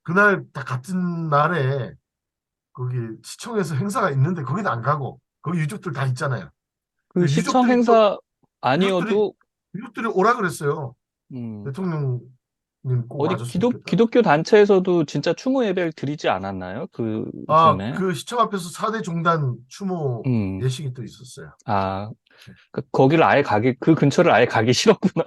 그날 다 같은 날에 거기 시청에서 행사가 있는데 거기는 안 가고 거기 유족들 다 있잖아요. 그 시청 유족들이 또 행사 유족들이 아니어도, 유족들이 오라 그랬어요. 음, 대통령님 꼭 어디 와줬으면 좋겠다. 기독교 단체에서도 진짜 추모 예배를 드리지 않았나요? 그 아, 즈음에? 그 시청 앞에서 4대 종단 추모 음, 예식이 또 있었어요. 아, 거기를 아예 그 근처를 아예 가기 싫었구나.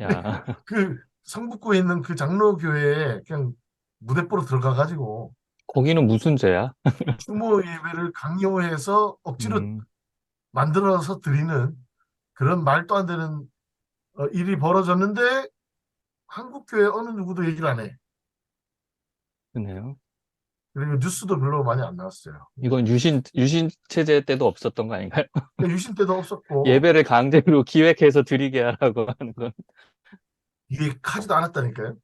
야, 그 성북구에 있는 그 장로교회에 그냥 무대뽀로 들어가가지고 거기는 무슨 죄야? 추모 예배를 강요해서 억지로 음, 만들어서 드리는 그런 말도 안 되는 일이 벌어졌는데 한국교회 어느 누구도 얘기를 안 해. 그네요. 그리고 뉴스도 별로 많이 안 나왔어요. 이건 유신 체제 때도 없었던 거 아닌가요? 유신 때도 없었고 예배를 강제로 기획해서 드리게 하라고 하는 건. 이게 하지도 않았다니까요.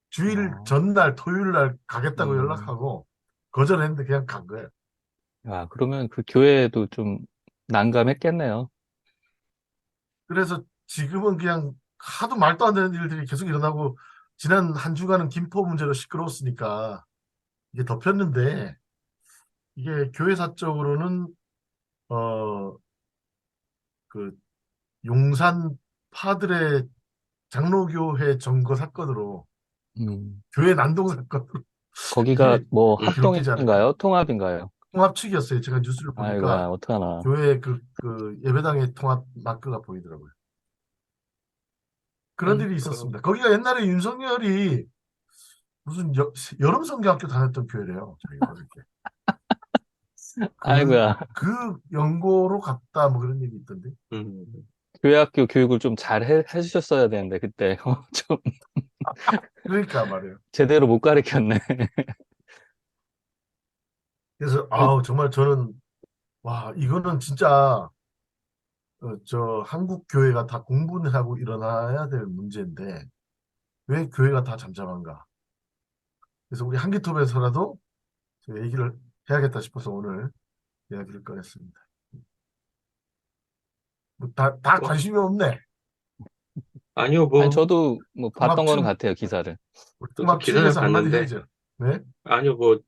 주일 어, 전날 토요일 날 가겠다고 음, 연락하고 거절했는데 그냥 간 거예요. 야, 그러면 그 교회도 좀 난감했겠네요. 그래서 지금은 그냥 하도 말도 안 되는 일들이 계속 일어나고 지난 한 주간은 김포 문제로 시끄러웠으니까 이게 덮였는데 이게 교회사 쪽으로는 어 그 용산 파들의 장로교회 점거 사건으로 음, 교회 난동 사건으로 거기가 이게 뭐 기록되지 않을까. 합동인가요? 통합인가요? 통합 측이었어요. 제가 뉴스를 보니까 아이고야, 어떡하나. 교회 그 예배당의 통합 마크가 보이더라고요. 그런 일이 아이고, 있었습니다. 거기가 옛날에 윤석열이 무슨 여름 성경학교 다녔던 교회래요. 자기가 어릴 때. 그, 아이고야. 그 연고로 갔다 뭐 그런 얘기 있던데. 음, 교회 학교 교육을 좀 잘 해주셨어야 되는데, 그때. 좀. 그러니까 말이에요. 제대로 못 가르쳤네. 그래서 그, 아우 정말 저는 와 이거는 진짜 저 한국 교회가 다 공분을 하고 일어나야 될 문제인데 왜 교회가 다 잠잠한가? 그래서 우리 한기톱에서라도 저 얘기를 해야겠다 싶어서 오늘 이야기를 꺼냈습니다. 다 어, 관심이 없네. 아니요, 아니, 뭐, 저도 뭐 봤던 거는 tum합층, 같아요, 기사를. 우리 저도 기사는 tum합층에서 한마디 봤는데, 해야죠. 네? 아니요, 뭐,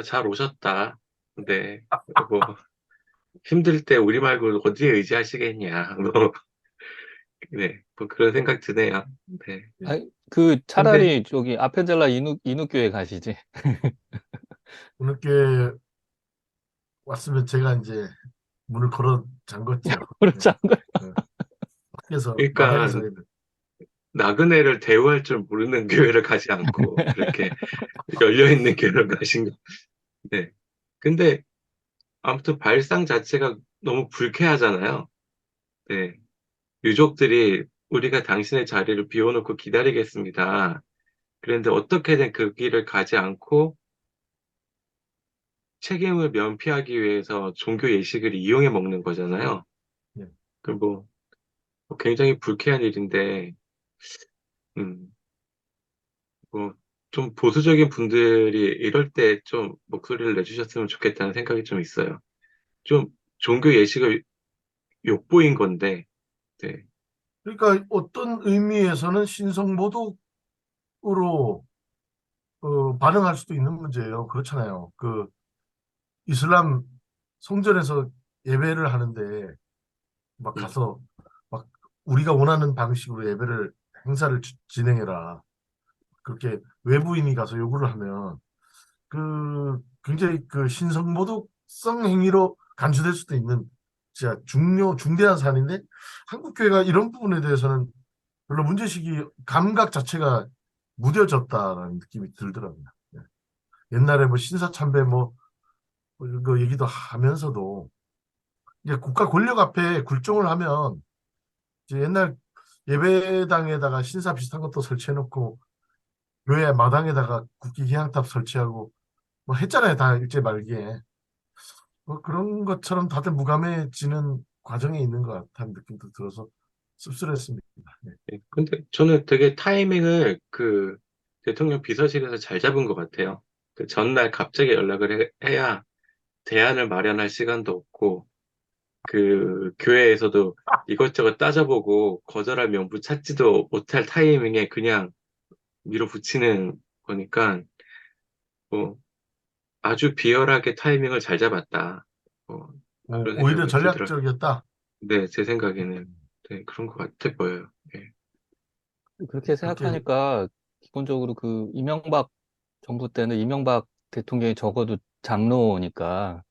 잘 오셨다. 네, 뭐, 힘들 때 우리 말고 어디에 의지하시겠냐. 뭐, 네, 뭐 그런 생각 드네요. 네. 예. 아니, 그 근데, 차라리 저기 아페젤라 인후교회 가시지. 오늘께 왔으면 제가 이제 문을 걸어 잠궜죠. 네. 그렇지 않아요? 네. 밖에서 그러니까, 마당에서 했는데. 나그네를 대우할 줄 모르는 교회를 가지 않고, 그렇게 열려있는 교회를 가신 거. 네. 근데, 아무튼 발상 자체가 너무 불쾌하잖아요. 네. 유족들이 우리가 당신의 자리를 비워놓고 기다리겠습니다. 그런데 어떻게든 그 길을 가지 않고 책임을 면피하기 위해서 종교 예식을 이용해 먹는 거잖아요. 예. 그럼 뭐 굉장히 불쾌한 일인데, 음, 뭐, 좀 보수적인 분들이 이럴 때 좀 목소리를 내주셨으면 좋겠다는 생각이 좀 있어요. 좀 종교 예식을 욕보인 건데, 네. 그러니까 어떤 의미에서는 신성모독으로 반응할 수도 있는 문제예요. 그렇잖아요. 그 이슬람 성전에서 예배를 하는데 막 음, 가서 막 우리가 원하는 방식으로 예배를 행사를 진행해라. 그렇게 외부인이 가서 요구를 하면 그 굉장히 그 신성모독성 행위로 간주될 수도 있는 진짜 중대한 사안인데 한국 교회가 이런 부분에 대해서는 별로 문제식이 감각 자체가 무뎌졌다라는 느낌이 들더라고요. 예. 옛날에 뭐 신사참배 뭐 이거 얘기도 하면서도 이제 국가 권력 앞에 굴종을 하면 이제 옛날 예배당에다가 신사 비슷한 것도 설치해놓고 교회 마당에다가 국기 기양탑 설치하고 뭐 했잖아요. 다 일제 말기에. 뭐 그런 것처럼 다들 무감해지는 과정에 있는 것 같다는 느낌도 들어서 씁쓸했습니다. 네. 네. 근데 저는 되게 타이밍을 그 대통령 비서실에서 잘 잡은 것 같아요. 그 전날 갑자기 연락을 해야 대안을 마련할 시간도 없고, 그 교회에서도 이것저것 따져보고 거절할 명분 찾지도 못할 타이밍에 그냥 밀어붙이는 거니까 뭐 아주 비열하게 타이밍을 잘 잡았다. 그런 오히려 생각이 들더라고요. 전략적이었다. 네, 제 생각에는 네, 그런 것 같아 보여요. 네. 그렇게 그렇게 생각하니까 기본적으로 그 이명박 정부 때는 이명박 대통령이 적어도 장로니까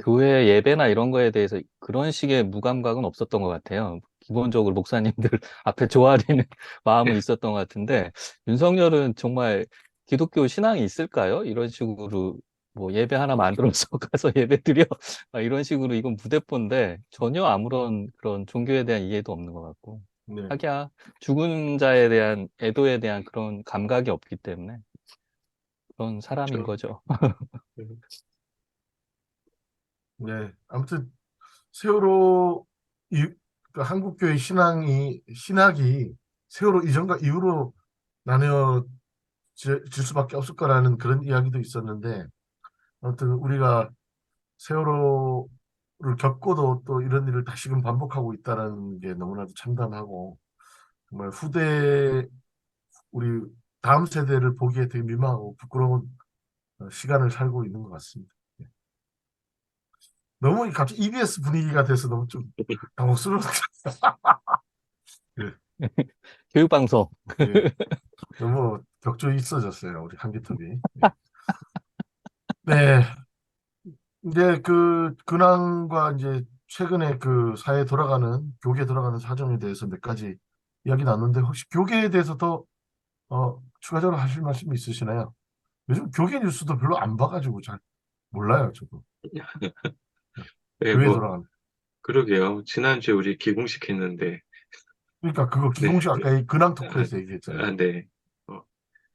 교회 예배나 이런 거에 대해서 그런 식의 무감각은 없었던 것 같아요. 기본적으로 목사님들 앞에 조아리는 마음은 있었던 것 같은데, 윤석열은 정말 기독교 신앙이 있을까요? 이런 식으로 뭐 예배 하나 만들어서 가서 예배 드려. 막 이런 식으로 이건 무대뽀인데 전혀 아무런 그런 종교에 대한 이해도 없는 것 같고. 네. 하기야 죽은 자에 대한 애도에 대한 그런 감각이 없기 때문에 그런 사람인 저, 거죠. 음, 네. 아무튼 세월호 그 한국교회 신학이 세월호 이전과 이후로 나뉘어질 수밖에 없을 거라는 그런 이야기도 있었는데 아무튼 우리가 세월호를 겪고도 또 이런 일을 다시금 반복하고 있다는 게 너무나도 참담하고 정말 우리 다음 세대를 보기에 되게 민망하고 부끄러운 시간을 살고 있는 것 같습니다. 예. 너무 갑자기 EBS 분위기가 돼서 너무 좀 당혹스러웠어요. 예, 교육방송. 예. 너무 격조에 있어졌어요. 우리 한기톱이. 예. 네. 이제 그 근황과 이제 최근에 그 사회에 돌아가는 교계에 돌아가는 사정에 대해서 몇 가지 이야기 나눴는데 혹시 교계에 대해서 더 추가적으로 하실 말씀이 있으시나요? 요즘 교계 뉴스도 별로 안 봐가지고 잘 몰라요, 저도. 네, 교회 뭐 돌아가는. 그러게요. 지난주에 우리 기공식 했는데 그러니까 그거 네, 기공식 아까 이 근황 아, 토크에서 얘기했잖아요. 네. 어,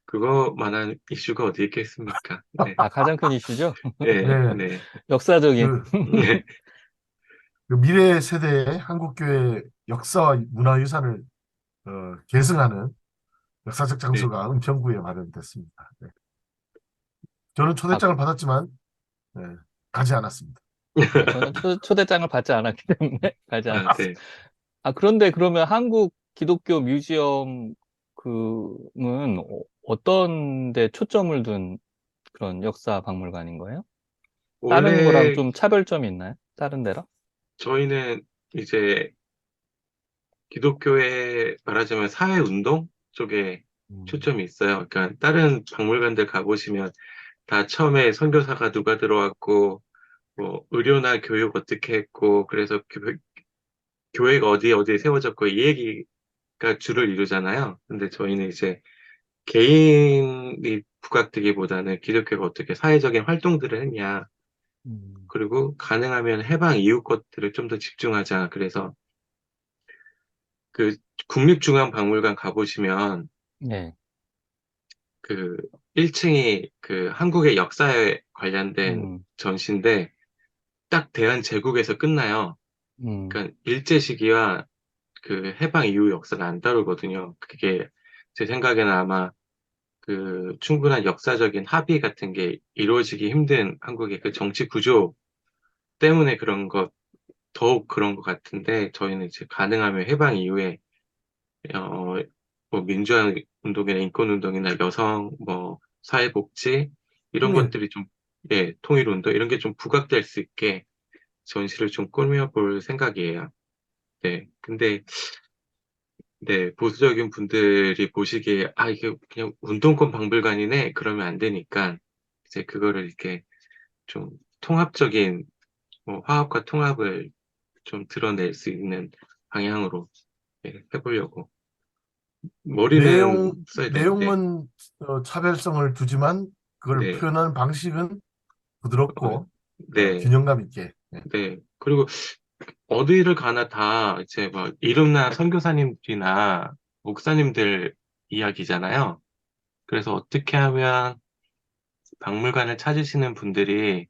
그거만한 이슈가 어디 있겠습니까? 네, 가장 큰 이슈죠? 네, 네, 네, 역사적인. 그, 네, 그 미래 세대의 한국교회 역사와 문화유산을 계승하는 역사적 네. 장소가 은평구에 마련됐습니다. 네. 저는 아, 초대장을 받았지만 네, 가지 않았습니다. 저는 초대장을 받지 않았기 때문에 가지 아, 않았습니다. 네. 그런데 그러면 한국 기독교 뮤지엄 그는 어떤 데 초점을 둔 그런 역사 박물관인 거예요? 다른 거랑 원래 좀 차별점이 있나요? 다른 데랑? 저희는 이제 기독교회 말하자면 사회운동 쪽에 음, 초점이 있어요. 그러니까 다른 박물관들 가보시면 다 처음에 선교사가 누가 들어왔고, 뭐 의료나 교육 어떻게 했고, 그래서 교회가 어디에 세워졌고 이 얘기가 주를 이루잖아요. 근데 저희는 이제 개인이 부각되기보다는 기독교가 어떻게 사회적인 활동들을 했냐, 음, 그리고 가능하면 해방 이후 것들을 좀 더 집중하자. 그래서 그 국립중앙박물관 가보시면 네. 그 1층이 그 한국의 역사에 관련된 음, 전시인데 딱 대한제국에서 끝나요. 음, 그러니까 일제 시기와 그 해방 이후 역사가 안 다르거든요. 그게 제 생각에는 아마 그 충분한 역사적인 합의 같은 게 이루어지기 힘든 한국의 그 정치 구조 때문에 그런 것, 더욱 그런 것 같은데 저희는 이제 가능하면 해방 이후에 어, 뭐 민주화 운동이나 인권 운동이나 여성 뭐 사회복지 이런 통일. 것들이 좀 예, 통일 운동 이런 게 좀 부각될 수 있게 전시를 좀 꾸며볼 생각이에요. 네. 근데 네, 보수적인 분들이 보시기에 아 이게 그냥 운동권 박물관이네 그러면 안 되니까 이제 그거를 이렇게 좀 통합적인 뭐 화합과 통합을 좀 드러낼 수 있는 방향으로 예, 해보려고 머리는 써야 되는데 내용은 차별성을 두지만 그걸 네, 표현하는 방식은 어, 부드럽고 네, 균형감 있게. 네. 네. 그리고 어디를 가나 다 이제 뭐 이름나 선교사님들이나 목사님들 이야기잖아요. 그래서 어떻게 하면 박물관을 찾으시는 분들이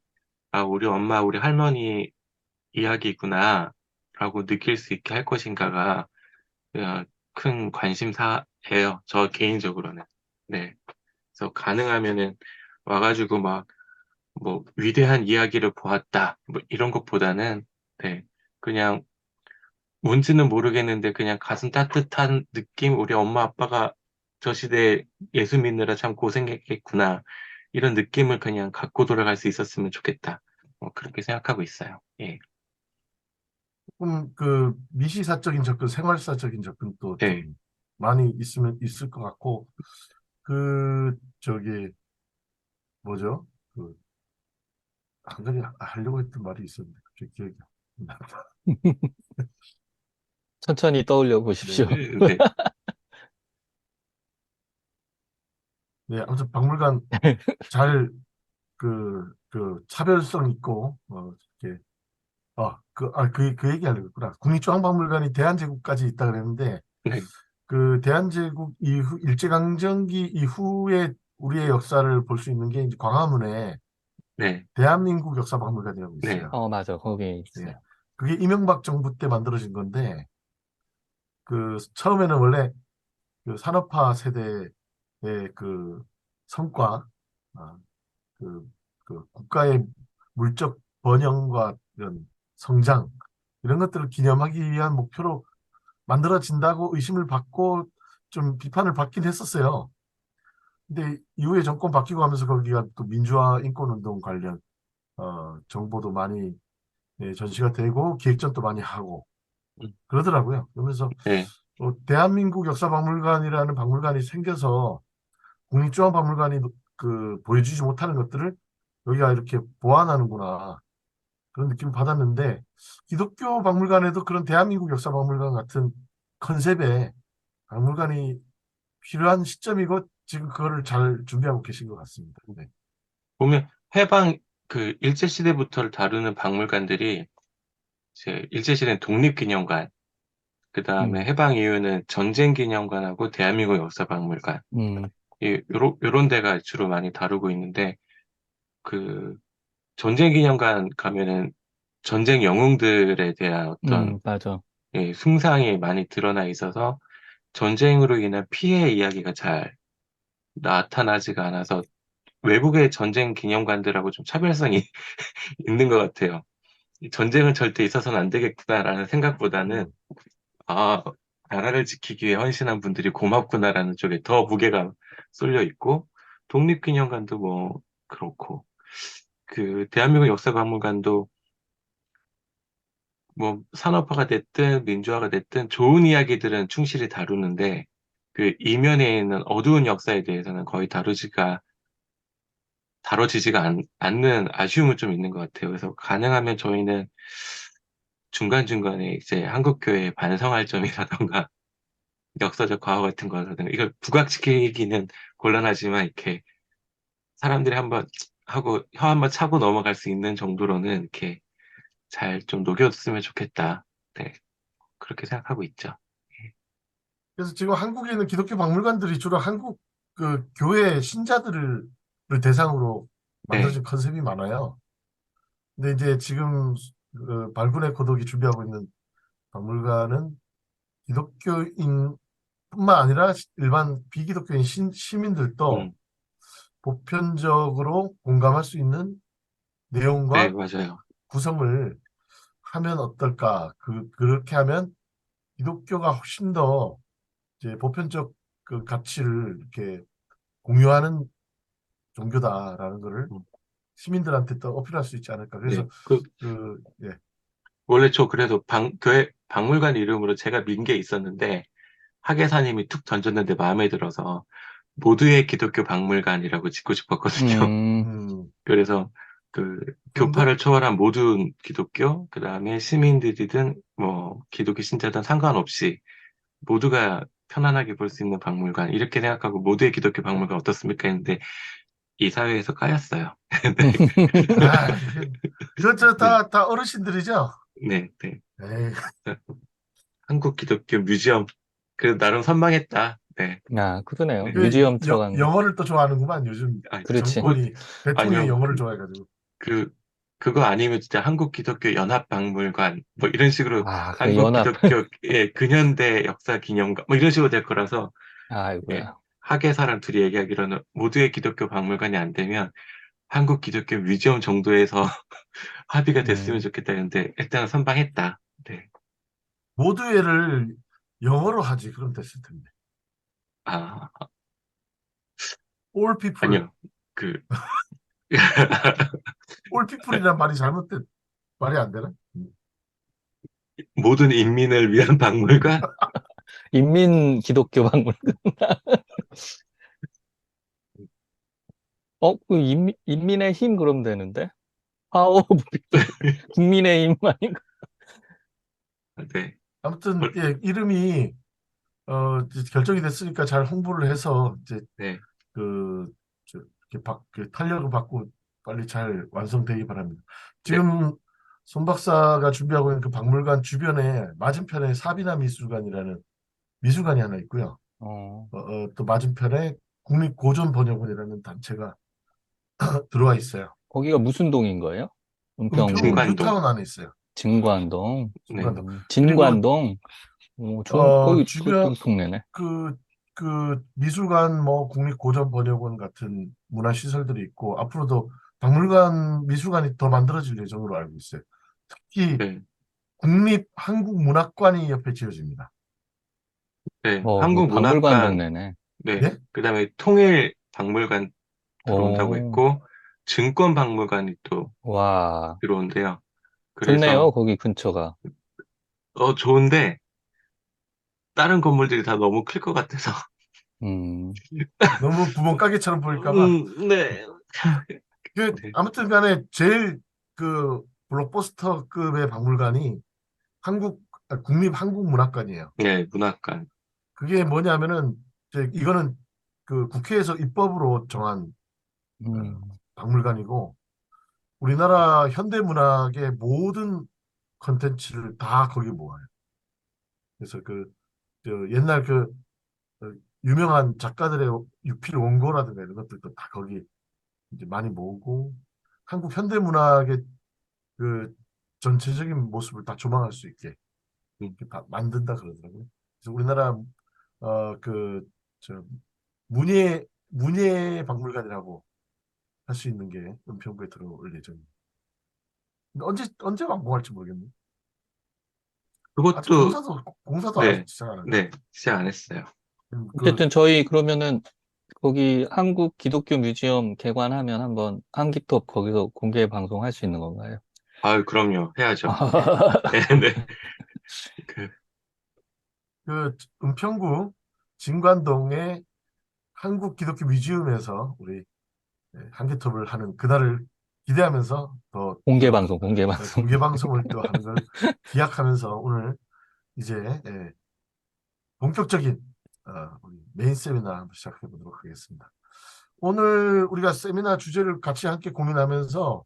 아, 우리 엄마, 우리 할머니 이야기구나 라고 느낄 수 있게 할 것인가가 큰 관심사예요. 저 개인적으로는. 네. 그래서 가능하면은 와가지고 막 뭐 위대한 이야기를 보았다 뭐 이런 것보다는 네. 그냥 뭔지는 모르겠는데 그냥 가슴 따뜻한 느낌 우리 엄마 아빠가 저 시대에 예수 믿느라 참 고생했겠구나 이런 느낌을 그냥 갖고 돌아갈 수 있었으면 좋겠다. 그렇게 생각하고 있어요. 예. 조금 그 미시사적인 접근, 생활사적인 접근도 네. 좀 많이 있으면 있을 것 같고 저기 뭐죠? 그 한 가지 하려고 했던 말이 있었는데 갑자기 기억이 안 나. 천천히 떠올려 네, 보십시오. 네. 네, 아무튼 박물관 잘 그 차별성 있고 이렇게 그 얘기 하려고 했구나. 국립중앙박물관이 대한제국까지 있다 그랬는데 네. 그 대한제국 이후 일제강점기 이후에 우리의 역사를 볼 수 있는 게 이제 광화문에 네. 대한민국 역사박물관이라고 네. 있어요. 맞아. 거기 예. 있어요. 그게 이명박 정부 때 만들어진 건데 그 처음에는 원래 그 산업화 세대의 그 성과, 아, 그, 그 국가의 물적 번영과 이런 성장 이런 것들을 기념하기 위한 목표로 만들어진다고 의심을 받고 좀 비판을 받긴 했었어요. 근데 이후에 정권 바뀌고 하면서 거기가 또 민주화 인권운동 관련 정보도 많이 전시가 되고 기획전도 많이 하고 음, 그러더라고요. 그러면서 네. 대한민국 역사박물관이라는 박물관이 생겨서 국립중앙박물관이 그 보여주지 못하는 것들을 여기가 이렇게 보완하는구나 그런 느낌을 받았는데 기독교 박물관에도 그런 대한민국 역사박물관 같은 컨셉의 박물관이 필요한 시점이고 지금 그거를 잘 준비하고 계신 것 같습니다. 네. 보면 해방 그 일제시대부터를 다루는 박물관들이 이제 일제시대는 독립기념관, 그다음에 음, 해방 이후는 전쟁기념관하고 대한민국 역사박물관, 음, 요런 데가 주로 많이 다루고 있는데, 그, 전쟁기념관 가면은 전쟁 영웅들에 대한 어떤 맞아. 숭상이 많이 드러나 있어서 전쟁으로 인한 피해 이야기가 잘 나타나지가 않아서 외국의 전쟁 기념관들하고 좀 차별성이 있는 것 같아요. 이 전쟁은 절대 있어서는 안 되겠구나라는 생각보다는, 음. 아, 나라를 지키기 위해 헌신한 분들이 고맙구나라는 쪽에 더 무게가 쏠려 있고, 독립기념관도 뭐, 그렇고, 대한민국 역사박물관도 뭐, 산업화가 됐든 민주화가 됐든 좋은 이야기들은 충실히 다루는데, 그 이면에 있는 어두운 역사에 대해서는 거의 다뤄지지가 않는 아쉬움은 좀 있는 것 같아요. 그래서 가능하면 저희는 중간중간에 이제 한국교회에 반성할 점이라던가 역사적 과거 같은 거라든가 이걸 부각시키기는 곤란하지만 이렇게 사람들이 한번 하고 혀 한번 차고 넘어갈 수 있는 정도로는 이렇게 잘 좀 녹였으면 좋겠다. 네, 그렇게 생각하고 있죠. 그래서 지금 한국에 있는 기독교 박물관들이 주로 한국 그 교회 신자들을 대상으로 네, 만들어진 컨셉이 많아요. 근데 이제 지금 발군의 고독이 준비하고 있는 박물관은 기독교인뿐만 아니라 일반 비기독교인 시민들도 음, 보편적으로 공감할 수 있는 네, 내용과 맞아요. 구성을 하면 어떨까? 그렇게 하면 기독교가 훨씬 더 이제 보편적 그 가치를 이렇게 공유하는 종교다라는 거를 음, 시민들한테 또 어필할 수 있지 않을까. 네, 그래서 예. 원래 저 그래서 교회 박물관 이름으로 제가 민 게 있었는데 학예사님이 툭 던졌는데 마음에 들어서 모두의 기독교 박물관이라고 짓고 싶었거든요. 음, 그래서 그 좀 더, 교파를 초월한 모든 기독교, 그 다음에 시민들이든 뭐 기독교 신자든 상관없이 모두가 편안하게 볼 수 있는 박물관 이렇게 생각하고 모두의 기독교 박물관 어떻습니까 했는데 이 사회에서 까였어요. 아, 그저 네, 다 어르신들이죠. 네, 네. 에이, 한국 기독교 뮤지엄 그 나름 선방했다. 네, 아, 그러네요. 네. 뮤지엄 들어간 거. 영어를 또 좋아하는구만. 요즘 아, 그렇지. 뭐 정권이 대통령이 아니요 영어를 좋아해가지고. 그 그거 아니면 진짜 한국 기독교 연합박물관 뭐 이런 식으로 아, 그 한국 연합. 기독교의 근현대 역사 기념관 뭐 이런 식으로 될 거라서 예, 아이고야. 학예 사람 둘이 얘기하기로는 모두의 기독교 박물관이 안 되면 한국 기독교 뮤지엄 정도에서 합의가 됐으면 음, 좋겠다 했는데 일단 선방했다. 네. 모두애를 영어로 하지. 그럼 됐을 텐데. 아, All people, 아니요. 그 all people이란 말이 잘못된 말이 안 되나? 모든 인민을 위한 박물관? 인민 기독교 박물관. 그 인민의 힘 그럼 되는데? 파워 오브 피플. 국민의 힘 아닌가? 네. 아무튼 예, 이름이 이제 결정이 됐으니까 잘 홍보를 해서 이제 네. 그, 이렇게 탄력을 받고 빨리 잘 완성되기 바랍니다. 네. 지금 손 박사가 준비하고 있는 그 박물관 주변에 맞은편에 사비나 미술관이라는 미술관이 하나 있고요. 어, 또 맞은편에 국립고전번역원이라는 단체가 들어와 있어요. 거기가 무슨 동인 거예요? 은평구 은평 진관동. 뉴타운 안에 있어요. 진관동. 네. 중간도. 그리고 진관동. 거기 주변 그것도 동네네. 그, 그 미술관 뭐 국립고전번역원 같은 문화시설들이 있고 앞으로도 박물관 미술관이 더 만들어질 예정으로 알고 있어요. 특히 네. 국립한국문학관이 옆에 지어집니다. 네. 그 박물관 한국문학관, 동네네. 네. 예? 그다음에 통일박물관 들어온다고 오, 했고, 증권박물관이 또 와, 들어온대요. 좋네요. 그래서, 거기 근처가. 좋은데, 다른 건물들이 다 너무 클 것 같아서. 음, 너무 구멍가게처럼 보일까 봐. 네. 네. 아무튼 간에 제일 그 블록버스터급의 박물관이 국립한국문학관이에요. 네, 문학관. 그게 뭐냐면은 이거는 그 국회에서 입법으로 정한 음, 박물관이고 우리나라 현대문학의 모든 컨텐츠를 다 거기 모아요. 그래서 저 옛날 어, 유명한 작가들의 유필 원고라든가 이런 것들도 다 거기 이제 많이 모으고 한국 현대문학의 그 전체적인 모습을 다 조망할 수 있게 음. 이렇게 다 만든다 그러더라고요. 그래서 우리나라 저 문예 박물관이라고 할 수 있는 게 은평구에 들어올 예정입니다. 근데 언제 완공할지 모르겠네. 아직 그것도, 공사도 아직 네, 시작 안 한 것 네, 같아요. 시작 안 했어요. 그 어쨌든 저희 그러면은 거기 한국 기독교 뮤지엄 개관하면 한번 한기톱 거기서 공개 방송할 수 있는 건가요? 아유, 그럼요. 해야죠. 네. 네, 네. 그, 그 은평구 진관동의 한국 기독교 뮤지엄에서 우리 한기톱을 하는 그날을 기대하면서 더 공개 방송, 공개 방송. 공개 방송을 또 하는 걸 기약하면서 오늘 이제 본격적인 우리 메인 세미나 한번 시작해 보도록 하겠습니다. 오늘 우리가 세미나 주제를 같이 함께 고민하면서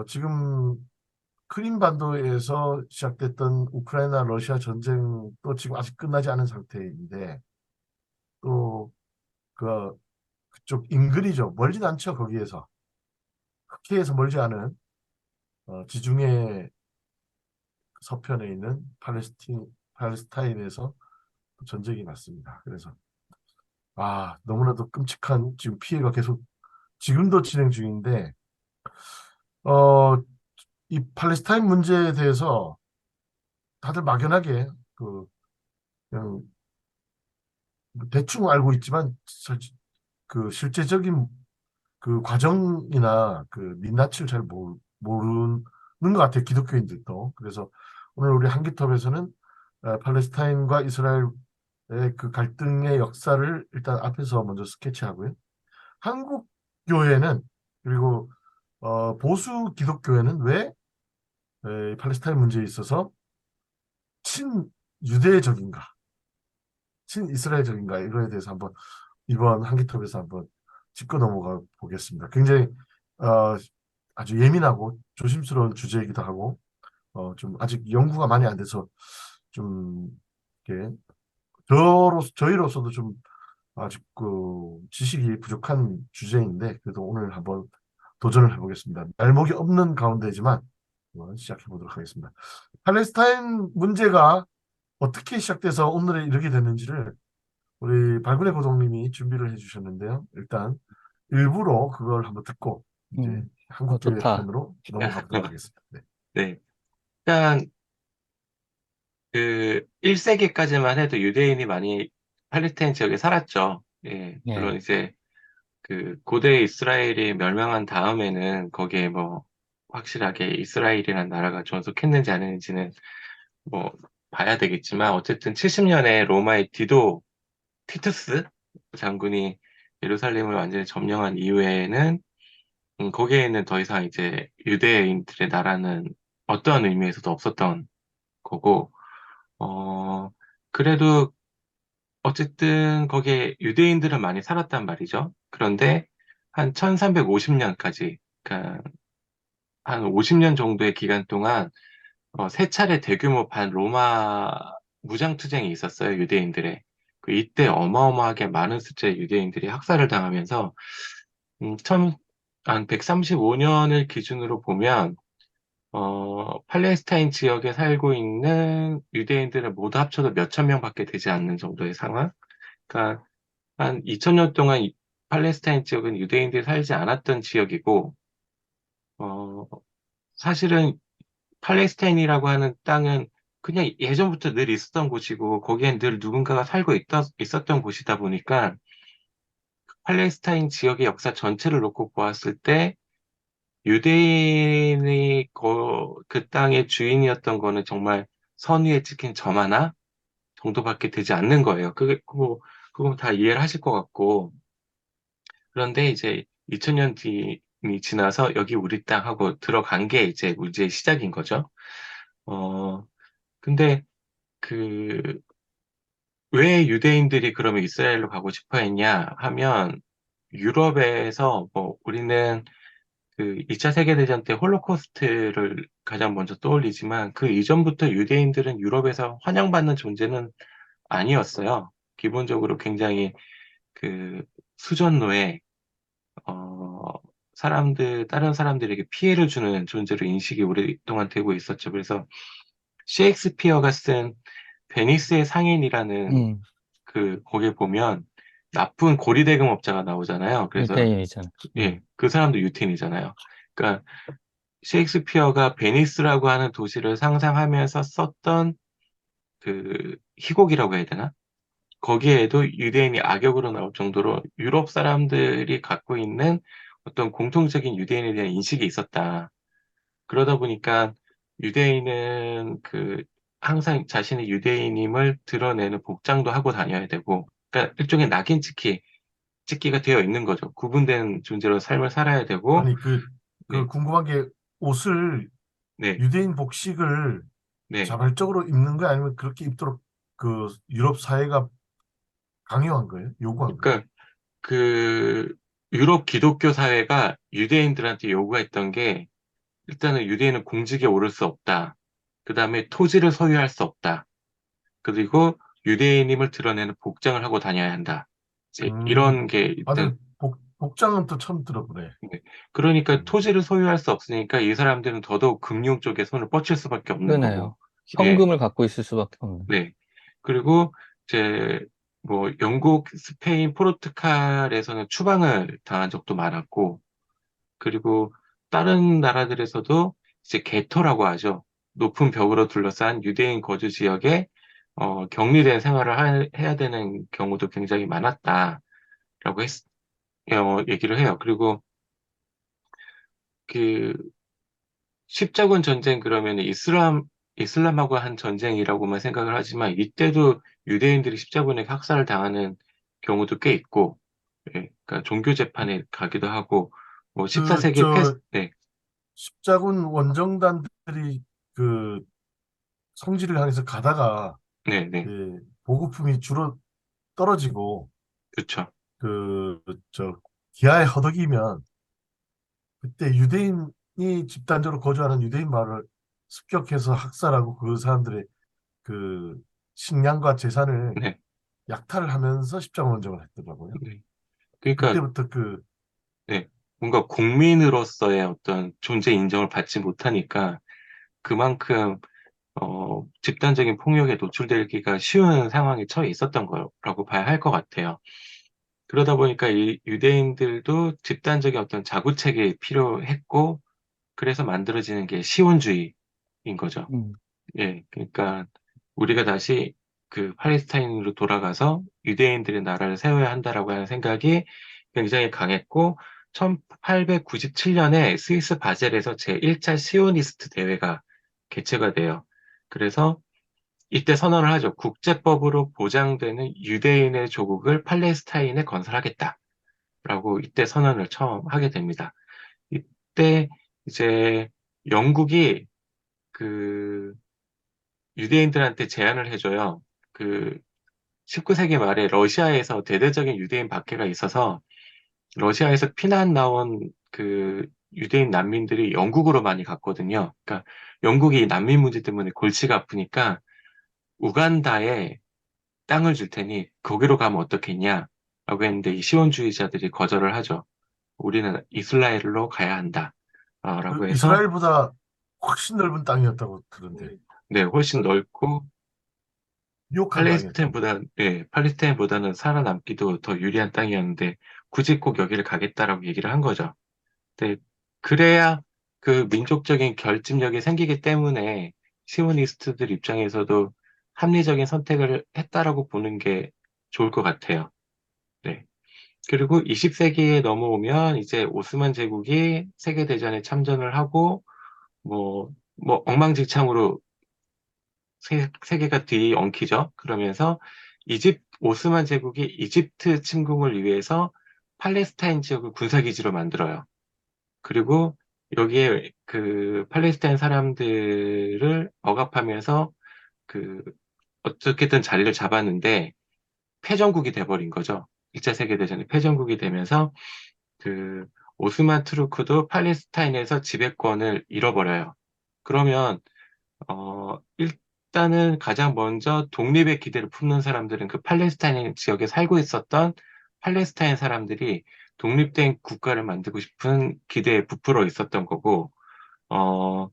지금 크림반도에서 시작됐던 우크라이나 러시아 전쟁도 지금 아직 끝나지 않은 상태인데 또 그 그쪽 인근이죠. 멀진 않죠. 거기에서 터키에서 멀지 않은 지중해 서편에 있는 팔레스타인에서 전쟁이 났습니다. 그래서 너무나도 끔찍한 지금 피해가 계속 지금도 진행 중인데 어, 이 팔레스타인 문제에 대해서 다들 막연하게 그냥 대충 알고 있지만 실제적인 그 과정이나 그 민낯을 잘 모르는 것 같아요. 기독교인들도. 그래서 오늘 우리 한기톱에서는 팔레스타인과 이스라엘의 그 갈등의 역사를 일단 앞에서 먼저 스케치하고요. 한국 교회는 그리고 보수 기독교회는 왜 팔레스타인 문제에 있어서 친유대적인가, 친이스라엘적인가 이거에 대해서 한번 이번 한기톱에서 한번 짚고 넘어가 보겠습니다. 굉장히 어, 아주 예민하고 조심스러운 주제이기도 하고 좀 아직 연구가 많이 안 돼서 좀 이렇게 저희로서도 좀 아직 그 지식이 부족한 주제인데 그래도 오늘 한번 도전을 해보겠습니다. 날목이 없는 가운데지만 한번 시작해 보도록 하겠습니다. 팔레스타인 문제가 어떻게 시작돼서 오늘에 이르게 됐는지를 우리 발군의 고동님이 준비를 해주셨는데요. 일단 일부러 그걸 한번 듣고 이제 한국교회 좋다. 편으로 넘어가 보도록 하겠습니다. 네. 네. 일단, 1세기까지만 해도 유대인이 많이 팔레스타인 지역에 살았죠. 예, 물론 네. 이제 고대 이스라엘이 멸망한 다음에는 거기에 뭐 확실하게 이스라엘이라는 나라가 존속했는지 아닌지는 뭐 봐야 되겠지만 어쨌든 70년에 로마의 티투스 장군이 예루살렘을 완전히 점령한 이후에는 거기에는 더 이상 이제 유대인들의 나라는 어떠한 의미에서도 없었던 거고 어 그래도 어쨌든 거기에 유대인들은 많이 살았단 말이죠. 그런데 한 1350년까지, 그러니까 한 50년 정도의 기간 동안 세 차례 대규모 반로마 무장투쟁이 있었어요, 유대인들의. 이때 어마어마하게 많은 숫자의 유대인들이 학살을 당하면서, 한 135년을 기준으로 보면, 팔레스타인 지역에 살고 있는 유대인들은 모두 합쳐도 몇천 명밖에 되지 않는 정도의 상황? 그러니까 한 2000년 동안 팔레스타인 지역은 유대인들이 살지 않았던 지역이고, 어, 사실은 팔레스타인이라고 하는 땅은 그냥 예전부터 늘 있었던 곳이고, 거기엔 늘 누군가가 있었던 곳이다 보니까, 팔레스타인 지역의 역사 전체를 놓고 보았을 때, 유대인이 그 땅의 주인이었던 거는 정말 선의에 찍힌 점 하나 정도밖에 되지 않는 거예요. 그거 다 이해를 하실 것 같고, 그런데 이제 2000년 뒤이 지나서 여기 우리 땅 하고 들어간 게 이제 문제의 시작인 거죠. 어, 근데 그, 왜 유대인들이 그러면 이스라엘로 가고 싶어 했냐 하면 유럽에서 뭐 우리는 그 2차 세계대전 때 홀로코스트를 가장 먼저 떠올리지만 그 이전부터 유대인들은 유럽에서 환영받는 존재는 아니었어요. 기본적으로 굉장히 그 수전노에 어, 다른 사람들에게 피해를 주는 존재로 인식이 오랫동안 되고 있었죠. 그래서 셰익스피어가 쓴 베니스의 상인이라는 음, 거기에 보면 나쁜 고리대금업자가 나오잖아요. 그래서 유태인이잖아. 예, 그 사람도 유태인이잖아요. 그러니까 셰익스피어가 베니스라고 하는 도시를 상상하면서 썼던 그 희곡이라고 해야 되나? 거기에도 유대인이 악역으로 나올 정도로 유럽 사람들이 갖고 있는 어떤 공통적인 유대인에 대한 인식이 있었다. 그러다 보니까 유대인은 항상 자신의 유대인임을 드러내는 복장도 하고 다녀야 되고, 그러니까 일종의 찍기가 되어 있는 거죠. 구분된 존재로 삶을 살아야 되고, 아니 그 네, 궁금한 게 옷을 네, 유대인 복식을 네. 자발적으로 입는 거야 아니면 그렇게 입도록 그 유럽 사회가 강요한 거예요? 요구한 거예요? 그러니까 그 유럽 기독교 사회가 유대인들한테 요구했던 게 일단은 유대인은 공직에 오를 수 없다. 그 다음에 토지를 소유할 수 없다. 그리고 유대인임을 드러내는 복장을 하고 다녀야 한다. 이제 음, 이런 게 아, 일단 근데 복장은 또 처음 들어보네. 네. 그러니까 음. 토지를 소유할 수 없으니까 이 사람들은 더더욱 금융 쪽에 손을 뻗칠 수밖에 없는 거고. 그러네요. 예, 현금을 갖고 있을 수밖에 없네. 네. 그리고 이제 뭐 영국, 스페인, 포르투갈에서는 추방을 당한 적도 많았고, 그리고 다른 나라들에서도 이제 게토라고 하죠. 높은 벽으로 둘러싼 유대인 거주 지역에 격리된 생활을 해야 되는 경우도 굉장히 많았다라고 얘기를 해요. 그리고 그 십자군 전쟁 그러면 이슬람하고 한 전쟁이라고만 생각을 하지만 이때도 유대인들이 십자군에게 학살을 당하는 경우도 꽤 있고, 예, 그러니까 종교 재판에 가기도 하고, 뭐 그, 14세기 저, 네, 십자군 원정단들이 그 성지를 향해서 가다가 네, 네, 예, 보급품이 주로 떨어지고 그렇죠. 그, 저, 기아에 허덕이면 그때 유대인이 집단적으로 거주하는 유대인 마을을 습격해서 학살하고 그 사람들의 그 식량과 재산을 네, 약탈을 하면서 십자군 원정을 했더라고요. 네. 그러니까 그때부터 그, 네, 뭔가 국민으로서의 어떤 존재 인정을 받지 못하니까 그만큼 집단적인 폭력에 노출되기가 쉬운 상황에 처해 있었던 거라고 봐야 할 것 같아요. 그러다 보니까 이 유대인들도 집단적인 어떤 자구책이 필요했고, 그래서 만들어지는 게 시온주의인 거죠. 음, 예, 그러니까 우리가 다시 그 팔레스타인으로 돌아가서 유대인들의 나라를 세워야 한다라고 하는 생각이 굉장히 강했고, 1897년에 스위스 바젤에서 제1차 시오니스트 대회가 개최가 돼요. 그래서 이때 선언을 하죠. 국제법으로 보장되는 유대인의 조국을 팔레스타인에 건설하겠다라고 이때 선언을 처음 하게 됩니다. 이때 이제 영국이 그 유대인들한테 제안을 해줘요. 그 19세기 말에 러시아에서 대대적인 유대인 박해가 있어서 러시아에서 피난 나온 그 유대인 난민들이 영국으로 많이 갔거든요. 그러니까 영국이 난민 문제 때문에 골치가 아프니까 우간다에 땅을 줄 테니 거기로 가면 어떻겠냐? 라고 했는데 이 시온주의자들이 거절을 하죠. 우리는 이스라엘로 가야 한다. 그 라고 해서 이스라엘보다 훨씬 넓은 땅이었다고 그러는데 네, 훨씬 넓고 유혹한 땅이었다고. 팔레스타인보다는 살아남기도 더 유리한 땅이었는데 굳이 꼭 여기를 가겠다라고 얘기를 한 거죠. 근데 그래야 그 민족적인 결집력이 생기기 때문에 시오니스트들 입장에서도 합리적인 선택을 했다라고 보는 게 좋을 것 같아요. 네. 그리고 20세기에 넘어오면 이제 오스만 제국이 세계대전에 참전을 하고 뭐 엉망진창으로 세계가 뒤엉키죠. 그러면서 오스만 제국이 이집트 침공을 위해서 팔레스타인 지역을 군사기지로 만들어요. 그리고 여기에 그 팔레스타인 사람들을 억압하면서 그 어떻게든 자리를 잡았는데 패전국이 돼버린 거죠. 2차 세계대전에 패전국이 되면서 그 오스만 투르크도 팔레스타인에서 지배권을 잃어버려요. 그러면 일단은 가장 먼저 독립의 기대를 품는 사람들은 그 팔레스타인 지역에 살고 있었던 팔레스타인 사람들이 독립된 국가를 만들고 싶은 기대에 부풀어 있었던 거고, 어,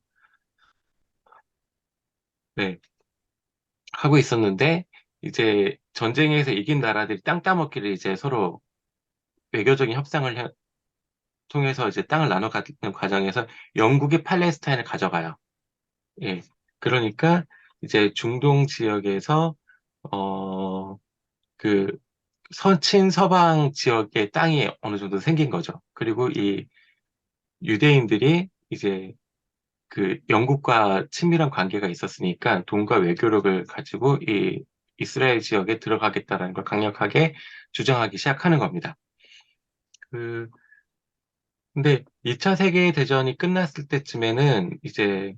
네, 하고 있었는데, 이제 전쟁에서 이긴 나라들이 땅 따먹기를 이제 서로 외교적인 협상을 통해서 이제 땅을 나눠 갖는 과정에서 영국이 팔레스타인을 가져가요. 예. 그러니까 이제 중동 지역에서, 어, 그 친서방 지역의 땅이 어느 정도 생긴 거죠. 그리고 이 유대인들이 이제 그 영국과 친밀한 관계가 있었으니까 돈과 외교력을 가지고 이 이스라엘 지역에 들어가겠다라는 걸 강력하게 주장하기 시작하는 겁니다. 그, 근데 2차 세계대전이 끝났을 때쯤에는 이제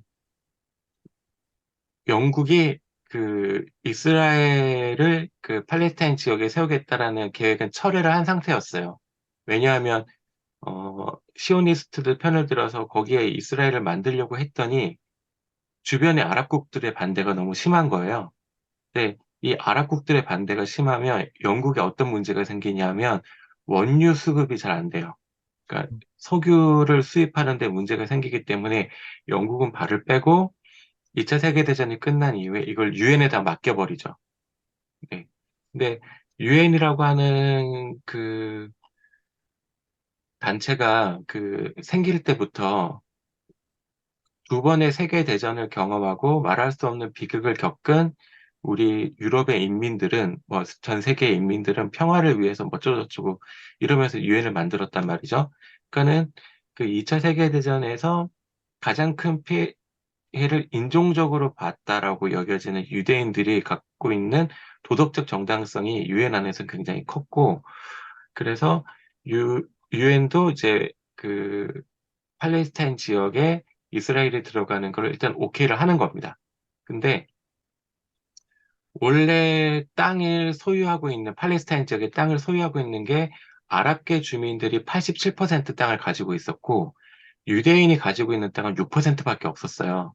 영국이 그 이스라엘을 그 팔레스타인 지역에 세우겠다라는 계획은 철회를 한 상태였어요. 왜냐하면 시오니스트들 편을 들어서 거기에 이스라엘을 만들려고 했더니 주변의 아랍국들의 반대가 너무 심한 거예요. 근데 이 아랍국들의 반대가 심하면 영국에 어떤 문제가 생기냐면 원유 수급이 잘 안 돼요. 그러니까 석유를 수입하는 데 문제가 생기기 때문에 영국은 발을 빼고 2차 세계대전이 끝난 이후에 이걸 유엔에다 맡겨버리죠. 네. 근데 유엔이라고 하는 그 단체가 그 생길 때부터 두 번의 세계대전을 경험하고 말할 수 없는 비극을 겪은 우리 유럽의 인민들은, 뭐, 전 세계의 인민들은 평화를 위해서 뭐 어쩌고저쩌고 이러면서 유엔을 만들었단 말이죠. 그러니까는 그 2차 세계대전에서 가장 큰 피해를 인종적으로 봤다라고 여겨지는 유대인들이 갖고 있는 도덕적 정당성이 유엔 안에서 굉장히 컸고, 그래서 유엔도 이제 그 팔레스타인 지역에 이스라엘이 들어가는 걸 일단 오케이를 하는 겁니다. 근데 원래 땅을 소유하고 있는 팔레스타인 지역의 땅을 소유하고 있는 게 아랍계 주민들이 87% 땅을 가지고 있었고 유대인이 가지고 있는 땅은 6%밖에 없었어요.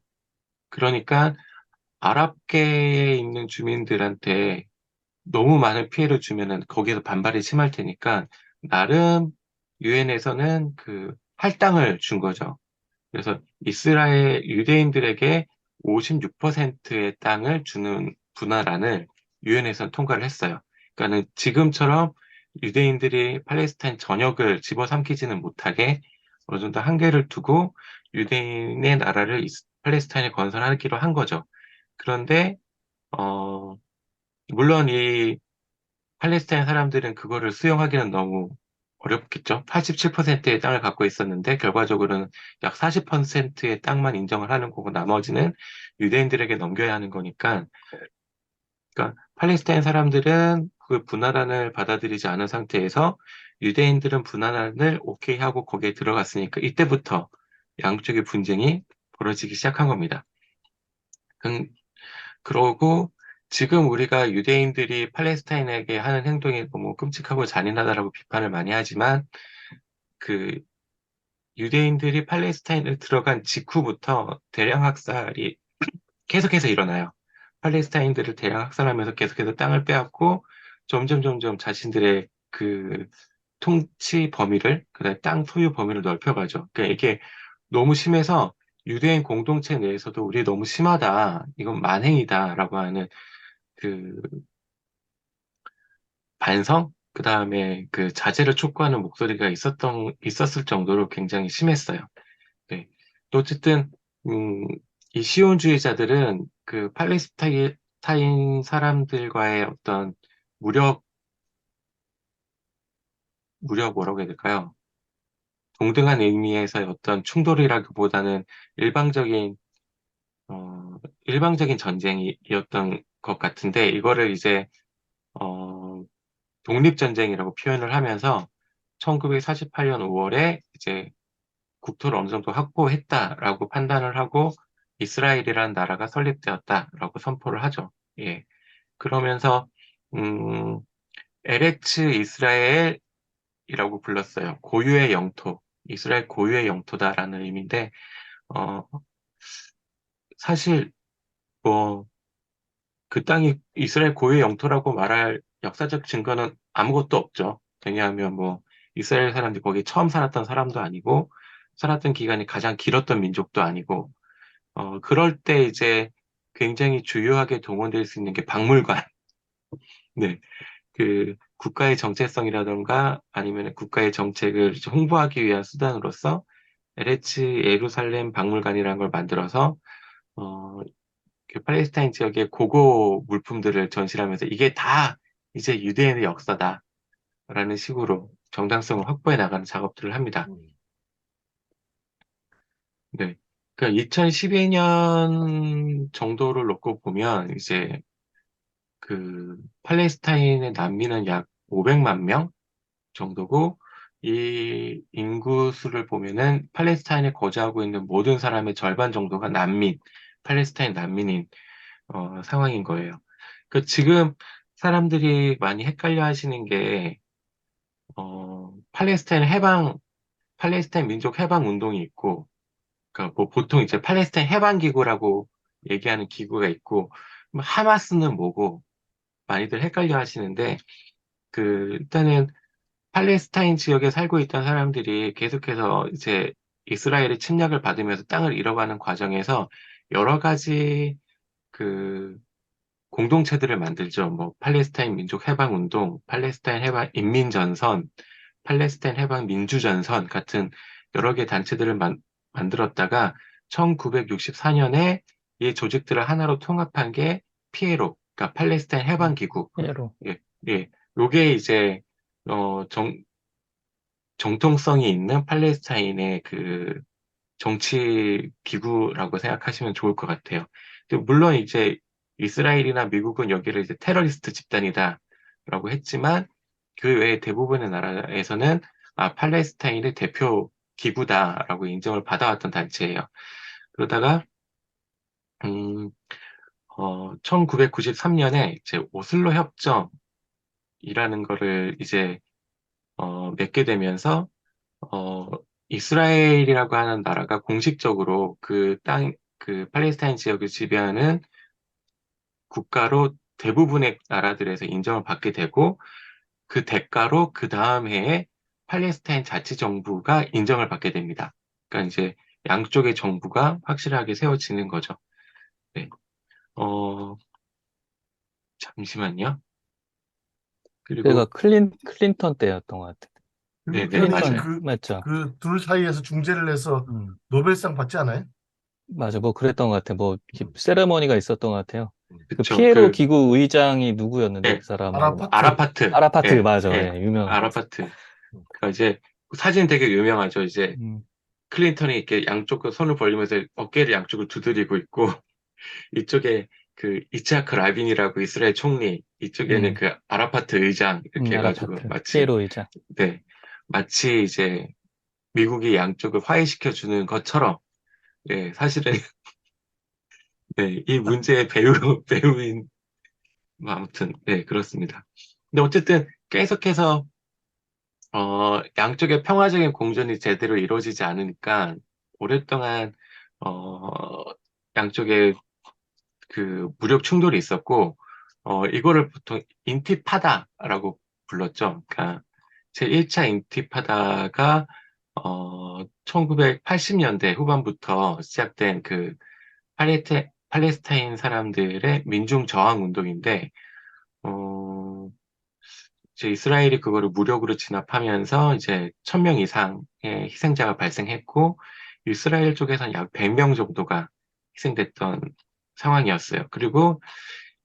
그러니까 아랍계에 있는 주민들한테 너무 많은 피해를 주면은 거기에서 반발이 심할 테니까 나름 유엔에서는 그 할당을 준 거죠. 그래서 이스라엘 유대인들에게 56%의 땅을 주는 분할안을 유엔에서 통과를 했어요. 그러니까는 지금처럼 유대인들이 팔레스타인 전역을 집어삼키지는 못하게 어느 정도 한계를 두고 유대인의 나라를 팔레스타인에 건설하기로 한 거죠. 그런데 어, 물론 이 팔레스타인 사람들은 그거를 수용하기는 너무 어렵겠죠. 87%의 땅을 갖고 있었는데 결과적으로는 약 40%의 땅만 인정을 하는 거고 나머지는 유대인들에게 넘겨야 하는 거니까 그러니까 팔레스타인 사람들은 그 분할안을 받아들이지 않은 상태에서 유대인들은 분할안을 오케이 하고 거기에 들어갔으니까 이때부터 양쪽의 분쟁이 벌어지기 시작한 겁니다. 그러고 지금 우리가 유대인들이 팔레스타인에게 하는 행동이 너무 끔찍하고 잔인하다라고 비판을 많이 하지만 그 유대인들이 팔레스타인을 들어간 직후부터 대량 학살이 계속해서 일어나요. 팔레스타인들을 대량 학살하면서 계속해서 땅을 빼앗고 점점 자신들의 그 통치 범위를, 그다음에 땅 소유 범위를 넓혀가죠. 그러니까 이게 너무 심해서 유대인 공동체 내에서도 우리 너무 심하다, 이건 만행이다라고 하는 그 반성? 그 다음에 그 자제를 촉구하는 목소리가 있었을 정도로 굉장히 심했어요. 네. 또 어쨌든, 음, 이 시온주의자들은 그 팔레스타인 사람들과의 어떤 무력, 뭐라고 해야 될까요? 동등한 의미에서의 어떤 충돌이라기보다는 일방적인, 일방적인 전쟁이었던 것 같은데, 이거를 이제, 어, 독립전쟁이라고 표현을 하면서 1948년 5월에 이제 국토를 어느 정도 확보했다라고 판단을 하고 이스라엘이라는 나라가 설립되었다라고 선포를 하죠. 예. 그러면서 음, 에레츠 이스라엘이라고 불렀어요. 고유의 영토. 이스라엘 고유의 영토다라는 의미인데, 어, 사실 뭐 그 땅이 이스라엘 고유의 영토라고 말할 역사적 증거는 아무것도 없죠. 왜냐하면 뭐 이스라엘 사람들이 거기 처음 살았던 사람도 아니고 살았던 기간이 가장 길었던 민족도 아니고 그럴 때 이제 굉장히 주요하게 동원될 수 있는 게 박물관. 네. 그 국가의 정체성이라던가 아니면 국가의 정책을 이제 홍보하기 위한 수단으로서 에레츠 예루살렘 박물관이라는 걸 만들어서 어, 그 팔레스타인 지역의 고고 물품들을 전시하면서 이게 다 이제 유대인의 역사다라는 식으로 정당성을 확보해 나가는 작업들을 합니다. 음. 네. 그러니까 2012년 정도를 놓고 보면 이제 그 팔레스타인의 난민은 약 500만 명 정도고 이 인구 수를 보면은 팔레스타인에 거주하고 있는 모든 사람의 절반 정도가 팔레스타인 난민인 상황인 거예요. 그 지금 사람들이 많이 헷갈려 하시는 게 팔레스타인 민족 해방 운동이 있고, 그러니까 뭐 보통 이제 팔레스타인 해방 기구라고 얘기하는 기구가 있고, 뭐 하마스는 뭐고 많이들 헷갈려 하시는데 일단은 팔레스타인 지역에 살고 있던 사람들이 계속해서 이제 이스라엘의 침략을 받으면서 땅을 잃어가는 과정에서 여러 가지 그 공동체들을 만들죠. 뭐 팔레스타인 민족 해방 운동, 팔레스타인 해방 인민전선, 팔레스타인 해방 민주전선 같은 여러 개 단체들을 만들었다가 1964년에 이 조직들을 하나로 통합한 게 피에로, 그러니까 팔레스타인 해방 기구. 예로. 예, 예. 요게 이제 어, 정, 정통성이 있는 팔레스타인의 그 정치 기구라고 생각하시면 좋을 것 같아요. 근데 물론 이제 이스라엘이나 미국은 여기를 이제 테러리스트 집단이다라고 했지만 그 외에 대부분의 나라에서는 팔레스타인의 대표 기구다라고 인정을 받아왔던 단체예요. 그러다가 1993년에 이제 오슬로 협정이라는 거를 이제 맺게 되면서 어, 이스라엘이라고 하는 나라가 공식적으로 그 팔레스타인 지역을 지배하는 국가로 대부분의 나라들에서 인정을 받게 되고, 그 대가로 그 다음 해에 팔레스타인 자치정부가 인정을 받게 됩니다. 그러니까 이제 양쪽의 정부가 확실하게 세워지는 거죠. 네. 어, 잠시만요. 그때가 그리고, 클린턴 때였던 것 같아요. 그리고 네네, 그전에 클린턴, 맞아요. 맞죠? 그 둘 사이에서 중재를 해서 음, 노벨상 받지 않아요? 맞아. 뭐 그랬던 것 같아요. 뭐, 음. 세레머니가 있었던 것 같아요. 그 그쵸. 피에로 기구 의장이 누구였는데, 예, 그 사람하고. 아라파트. 아라파트, 예, 맞아. 예, 예, 유명하죠. 아라파트. 그러니까 이제 사진 되게 유명하죠. 이제 음, 클린턴이 이렇게 양쪽 손을 벌리면서 어깨를 양쪽을 두드리고 있고 이쪽에 그 이츠하크 라빈이라고 이스라엘 총리, 이쪽에는 음, 그 아라파트 의장 이렇게 해가지고 아라파트. 마치 피에로 의장. 네 마치 이제 미국이 양쪽을 화해시켜 주는 것처럼 사실은 이 문제의 배우인 뭐 아무튼 그렇습니다. 근데 어쨌든 계속해서 양쪽의 평화적인 공존이 제대로 이루어지지 않으니까 오랫동안 어 양쪽에 그 무력 충돌이 있었고, 이거를 보통 인티파다라고 불렀죠. 그러니까 제1차 인티파다가 1980년대 후반부터 시작된 그 팔레스타인 사람들의 민중 저항 운동인데, 어, 이제 이스라엘이 그거를 무력으로 진압하면서 이제 1000명 이상의 희생자가 발생했고, 이스라엘 쪽에서는 약 100명 정도가 희생됐던 상황이었어요. 그리고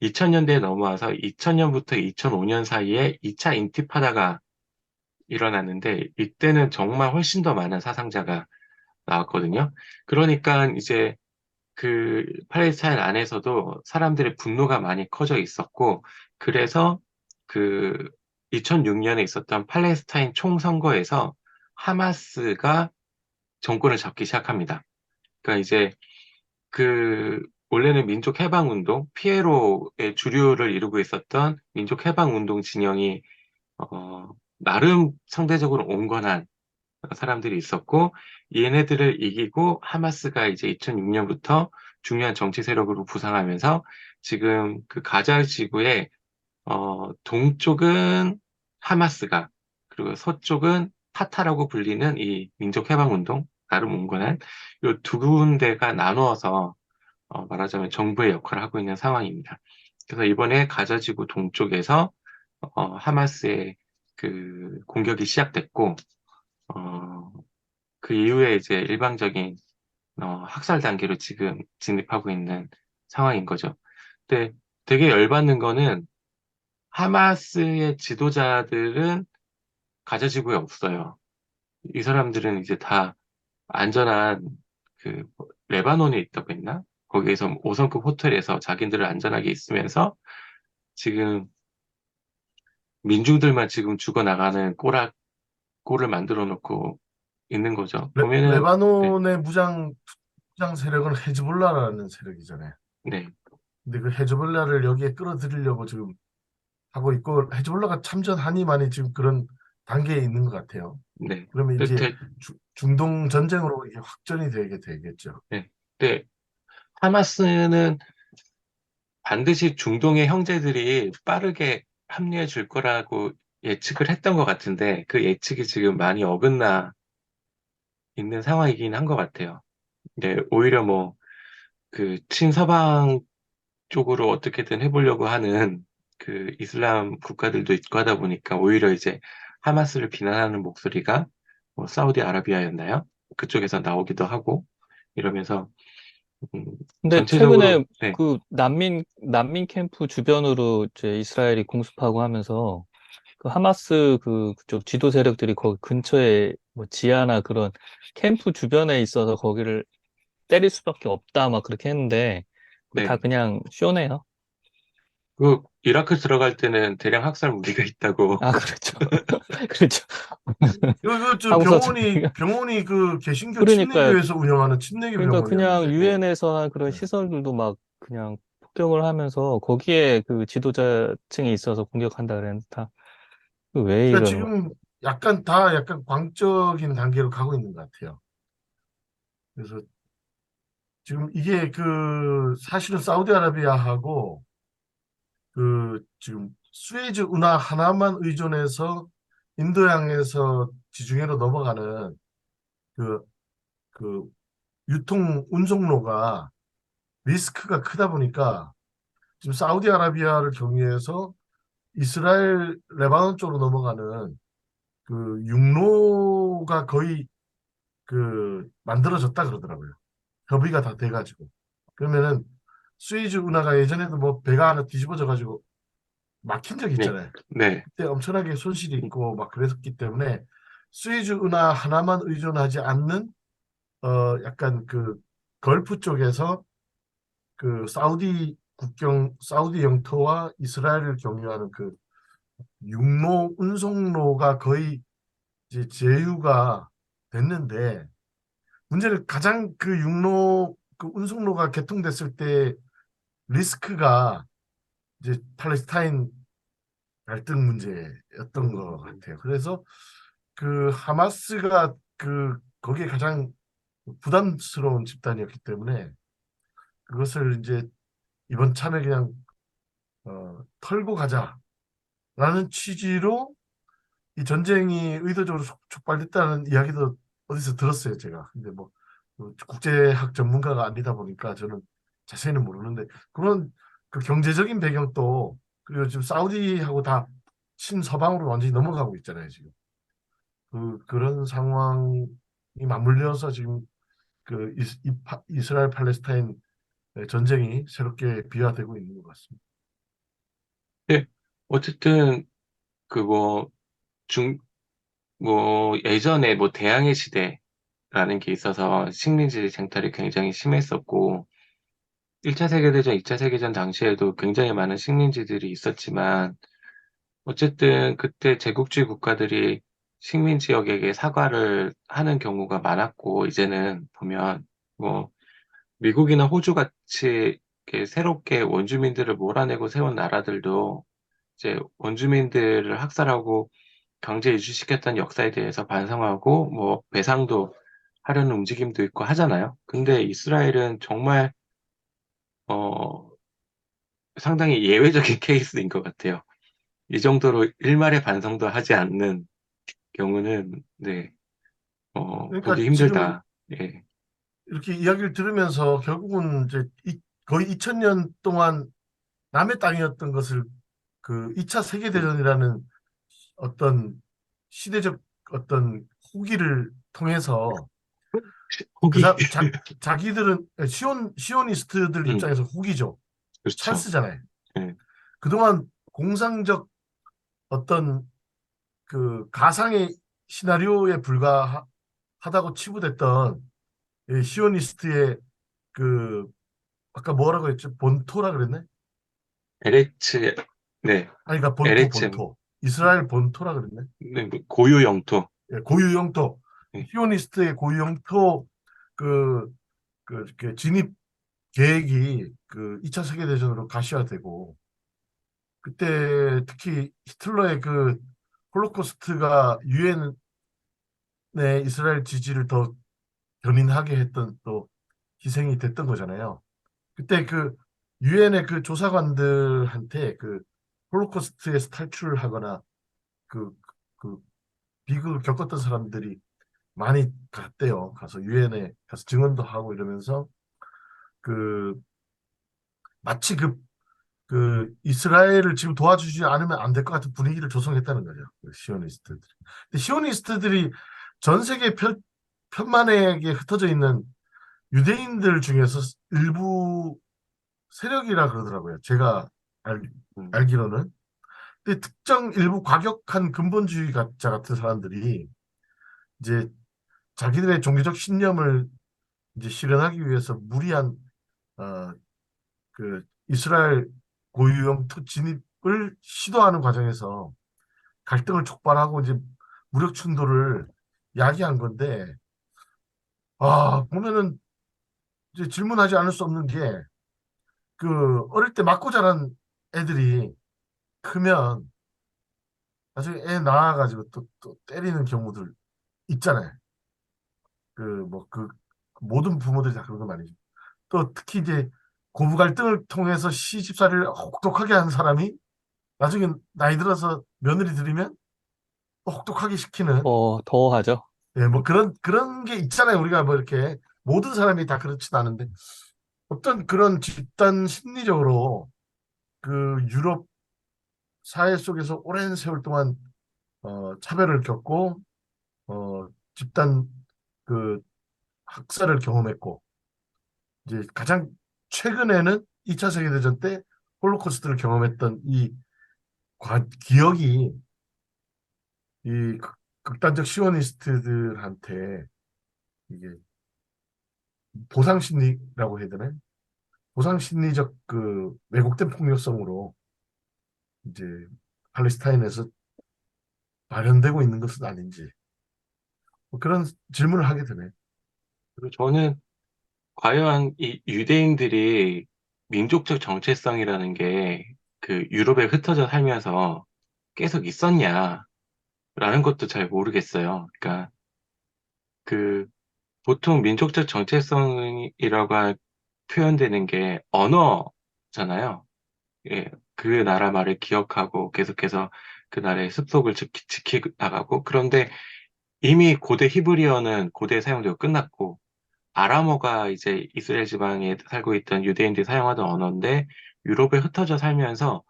2000년대에 넘어와서 2000년부터 2005년 사이에 2차 인티파다가 일어났는데, 이때는 정말 훨씬 더 많은 사상자가 나왔거든요. 그러니까 이제 그 팔레스타인 안에서도 사람들의 분노가 많이 커져 있었고, 그래서 그 2006년에 있었던 팔레스타인 총선거에서 하마스가 정권을 잡기 시작합니다. 그러니까 이제 원래는 민족해방운동, 피에로의 주류를 이루고 있었던 민족해방운동 진영이, 나름 상대적으로 온건한 사람들이 있었고, 얘네들을 이기고 하마스가 이제 2006년부터 중요한 정치 세력으로 부상하면서 지금 그 가자 지구의 동쪽은 하마스가, 그리고 서쪽은 파타라고 불리는 이 민족해방운동, 나름 몽고난, 이 두 군데가 나누어서 말하자면 정부의 역할을 하고 있는 상황입니다. 그래서 이번에 가자지구 동쪽에서 하마스의 그 공격이 시작됐고, 어, 그 이후에 이제 일방적인 학살 단계로 지금 진입하고 있는 상황인 거죠. 근데 되게 열받는 거는 하마스의 지도자들은 가자지구에 없어요. 이 사람들은 이제 다 안전한 그 레바논에 있다고 했나? 거기에서 5성급 호텔에서 자기들을 안전하게 있으면서 지금 민중들만 지금 죽어나가는 꼴을 만들어 놓고 있는 거죠. 보면은, 네, 레바논의 무장 세력은 헤즈볼라라는 세력이잖아요. 네, 근데 그 헤즈볼라를 여기에 끌어들이려고 지금 하고 있고, 헤즈볼라가 참전하니 많이 지금 그런 단계에 있는 것 같아요. 네. 그러면 근데, 이제 중동 전쟁으로 이게 확전이 되게 되겠죠. 네. 근데 하마스는 반드시 중동의 형제들이 빠르게 합류해 줄 거라고 예측을 했던 것 같은데 그 예측이 지금 많이 어긋나 있는 상황이긴 한 것 같아요. 근데 오히려 뭐 그 친서방 쪽으로 어떻게든 해보려고 하는 그 이슬람 국가들도 있고 하다 보니까 오히려 이제 하마스를 비난하는 목소리가 뭐 사우디아라비아였나요? 그쪽에서 나오기도 하고 이러면서 음, 근데 전체적으로 최근에 네, 그 난민 캠프 주변으로 이제 이스라엘이 공습하고 하면서 그 하마스 그쪽 지도 세력들이 거기 근처에 뭐 지하나 그런 캠프 주변에 있어서 거기를 때릴 수밖에 없다 막 그렇게 했는데 그거 다 네. 그냥 쇼네요. 그 이라크 들어갈 때는 대량 학살 무기가 있다고. 아, 그렇죠. 그렇죠. 저 하고서 병원이 그 개신교 그러니까 침례교에서 운영하는 침례교 그러니까 그냥 병원이었는데. 네, 유엔에서 한 그런 네. 시설들도 막 그냥 폭격을 하면서 거기에 그 지도자층이 있어서 공격한다 그랬는데 다 왜 그러니까 이러는 거야? 지금 약간 광적인 단계로 가고 있는 것 같아요. 그래서 지금 이게 그 사실은 사우디아라비아하고 그 지금 수에즈 운하 하나만 의존해서 인도양에서 지중해로 넘어가는 그, 그 유통 운송로가 리스크가 크다 보니까 지금 사우디아라비아를 경유해서 이스라엘 레바논 쪽으로 넘어가는 그 육로가 거의 그 만들어졌다 그러더라고요. 협의가 다 돼가지고. 그러면은 스웨즈 운하가 예전에도 뭐 배가 하나 뒤집어져 가지고 막힌 적 네, 있잖아요. 네, 그때 엄청나게 손실이 있고 막 그랬기 때문에 스웨즈 운하 하나만 의존하지 않는 약간 그 걸프 쪽에서 그 사우디 영토와 이스라엘을 경유하는 그 육로 운송로가 거의 이제 제휴가 됐는데 문제는 가장 그 육로 그 운송로가 개통됐을 때 리스크가 이제 팔레스타인 갈등 문제였던 것 같아요. 그래서 그 하마스가 그 거기에 가장 부담스러운 집단이었기 때문에 그것을 이제 이번 참에 그냥 털고 가자라는 취지로 이 전쟁이 의도적으로 촉발됐다는 이야기도 어디서 들었어요, 제가. 근데 뭐 국제학 전문가가 아니다 보니까 저는 자세히는 모르는데 그런 그 경제적인 배경도 그리고 지금 사우디하고 다 친서방으로 완전히 넘어가고 있잖아요, 지금. 그런 상황이 맞물려서 지금 그 이스라엘 팔레스타인 전쟁이 새롭게 비화되고 있는 것 같습니다. 네. 어쨌든 그거 중 뭐 예전에 뭐 대항해 시대라는 게 있어서 식민지 쟁탈이 굉장히 심했었고 1차 세계대전, 2차 세계전 당시에도 굉장히 많은 식민지들이 있었지만 어쨌든 그때 제국주의 국가들이 식민 지역에게 사과를 하는 경우가 많았고 이제는 보면 뭐 미국이나 호주 같이 이렇게 새롭게 원주민들을 몰아내고 세운 나라들도 이제 원주민들을 학살하고 강제 이주시켰던 역사에 대해서 반성하고 뭐 배상도 하려는 움직임도 있고 하잖아요. 근데 이스라엘은 정말 어, 상당히 예외적인 케이스인 것 같아요. 이 정도로 일말의 반성도 하지 않는 경우는 네, 그러니까 보기 지금 힘들다. 예, 이렇게 이야기를 들으면서 결국은 이제 거의 2000년 동안 남의 땅이었던 것을 그 2차 음, 세계대전이라는 어떤 시대적 어떤 후기를 통해서 그 포기. 자기들은 시오니스트들 음, 입장에서 후기죠. 그렇죠. 찬스잖아요. 예, 그동안 공상적 어떤 그 가상의 시나리오에 불과하다고 치부됐던 이 시오니스트의 그 아까 뭐라고 했죠? 본토라 그랬네? LH, 네, 아니, 그러니까 LHM, 본토. 이스라엘 본토라 그랬네? 네, 고유 영토. 예, 고유 영토. 예, 시오니스트의 고유 영토 그, 이렇게 진입 계획이 그 2차 세계대전으로 가시화되고 그때 특히 히틀러의 그 홀로코스트가 유엔의 이스라엘 지지를 더 견인하게 했던 또 희생이 됐던 거잖아요. 그때 그 유엔의 그 조사관들한테 그 홀로코스트에서 탈출하거나 그, 그 비극을 겪었던 사람들이 많이 갔대요. 가서 유엔에 가서 증언도 하고 이러면서 그 마치 그 이스라엘을 지금 도와주지 않으면 안 될 것 같은 분위기를 조성했다는 거죠. 그 시오니스트들이. 근데 시오니스트들이 전 세계 편만에게 흩어져 있는 유대인들 중에서 일부 세력이라 그러더라고요. 제가 알, 음, 알기로는. 근데 특정 일부 과격한 근본주의자 같은 사람들이 이제 자기들의 종교적 신념을 이제 실현하기 위해서 무리한 어, 그 이스라엘 고유형 진입을 시도하는 과정에서 갈등을 촉발하고 이제 무력 충돌을 야기한 건데 보면은 이제 질문하지 않을 수 없는 게 그 어릴 때 맞고 자란 애들이 크면 나중에 애 낳아가지고 또 때리는 경우들 있잖아요. 그 뭐 그 모든 부모들이 다 그런 건 아니죠. 또 특히 이제 고부 갈등을 통해서 시집살이를 혹독하게 한 사람이 나중에 나이 들어서 며느리 들이면 또 혹독하게 시키는 더 하죠. 예, 뭐 그런 게 있잖아요. 우리가 뭐 이렇게 모든 사람이 다 그렇진 않은데 어떤 그런 집단 심리적으로 그 유럽 사회 속에서 오랜 세월 동안 차별을 겪고 집단 그 학살을 경험했고 이제 가장 최근에는 2차 세계대전 때 홀로코스트를 경험했던 이 기억이 이 극단적 시오니스트들한테 이게 보상 심리라고 해야 되나? 보상 심리적 그 왜곡된 폭력성으로 이제 팔레스타인에서 발현되고 있는 것은 아닌지 뭐 그런 질문을 하게 되네. 그리고 저는 과연 이 유대인들이 민족적 정체성이라는 게 그 유럽에 흩어져 살면서 계속 있었냐라는 것도 잘 모르겠어요. 그러니까 그 보통 민족적 정체성이라고 표현되는 게 언어잖아요. 예, 그 나라 말을 기억하고 계속해서 그 나라의 습속을 지키고 나가고 그런데 이미 고대 히브리어는 고대에 사용되고 끝났고 아람어가 이제 이스라엘 지방에 살고 있던 유대인들이 사용하던 언어인데 유럽에 흩어져 살면서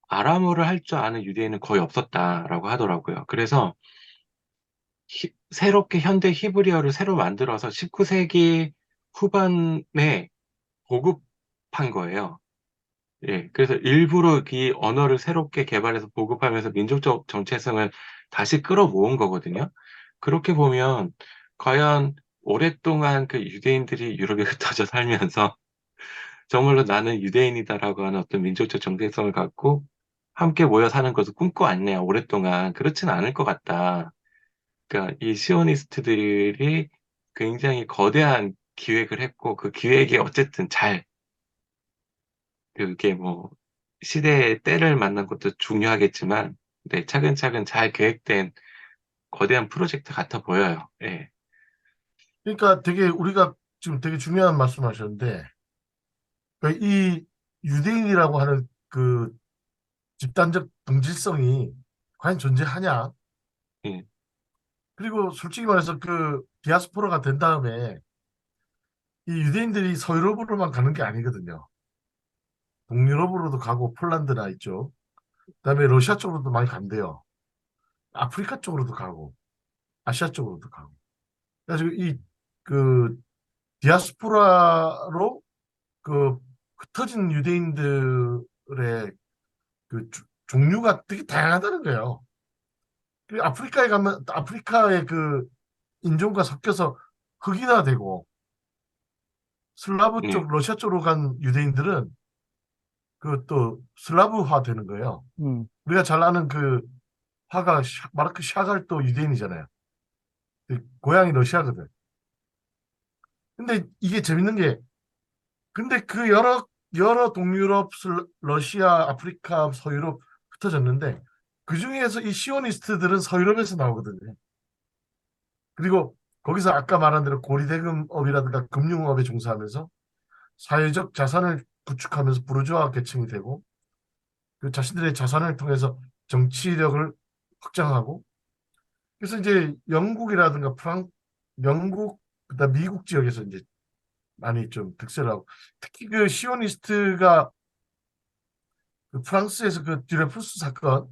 아람어를 할 줄 아는 유대인은 거의 없었다라고 하더라고요. 그래서 새롭게 현대 히브리어를 새로 만들어서 19세기 후반에 보급한 거예요. 예, 그래서 일부러 이 언어를 새롭게 개발해서 보급하면서 민족적 정체성을 다시 끌어모은 거거든요. 그렇게 보면 과연 오랫동안 그 유대인들이 유럽에 흩어져 살면서 정말로 나는 유대인이다라고 하는 어떤 민족적 정체성을 갖고 함께 모여 사는 것을 꿈꿔왔냐, 오랫동안. 그렇지는 않을 것 같다. 그러니까 이 시오니스트들이 굉장히 거대한 기획을 했고 그 기획이 어쨌든 잘 그게 뭐 시대의 때를 만난 것도 중요하겠지만 네, 차근차근 잘 계획된 거대한 프로젝트 같아 보여요. 예, 그러니까 되게 우리가 지금 되게 중요한 말씀하셨는데 그러니까 이 유대인이라고 하는 그 집단적 동질성이 과연 존재하냐? 예, 그리고 솔직히 말해서 그 디아스포라가 된 다음에 이 유대인들이 서유럽으로만 가는 게 아니거든요. 동유럽으로도 가고 폴란드나 있죠. 그다음에 러시아 쪽으로도 많이 간대요. 아프리카 쪽으로도 가고 아시아 쪽으로도 가고. 그래서 이 그 디아스포라로 그 흩어진 유대인들의 그 종류가 되게 다양하다는 거예요. 그 아프리카에 가면 아프리카의 그 인종과 섞여서 흑인화 되고 슬라브 예, 쪽 러시아 쪽으로 간 유대인들은 그 또 슬라브화 되는 거예요. 음, 우리가 잘 아는 그 화가 마르크 샤갈도 유대인이잖아요. 그 고향이 러시아거든. 근데 이게 재밌는 게 근데 그 여러 동유럽, 러시아, 아프리카, 서유럽 흩어졌는데 그 중에서 이 시오니스트들은 서유럽에서 나오거든요. 그리고 거기서 아까 말한 대로 고리대금업이라든가 금융업에 종사하면서 사회적 자산을 구축하면서 부르주아 계층이 되고 그 자신들의 자산을 통해서 정치력을 확장하고 그래서 이제 영국이라든가 영국 그다음 미국 지역에서 이제 많이 좀 득세를 하고 특히 그 시오니스트가 그 프랑스에서 그 드레푸스 사건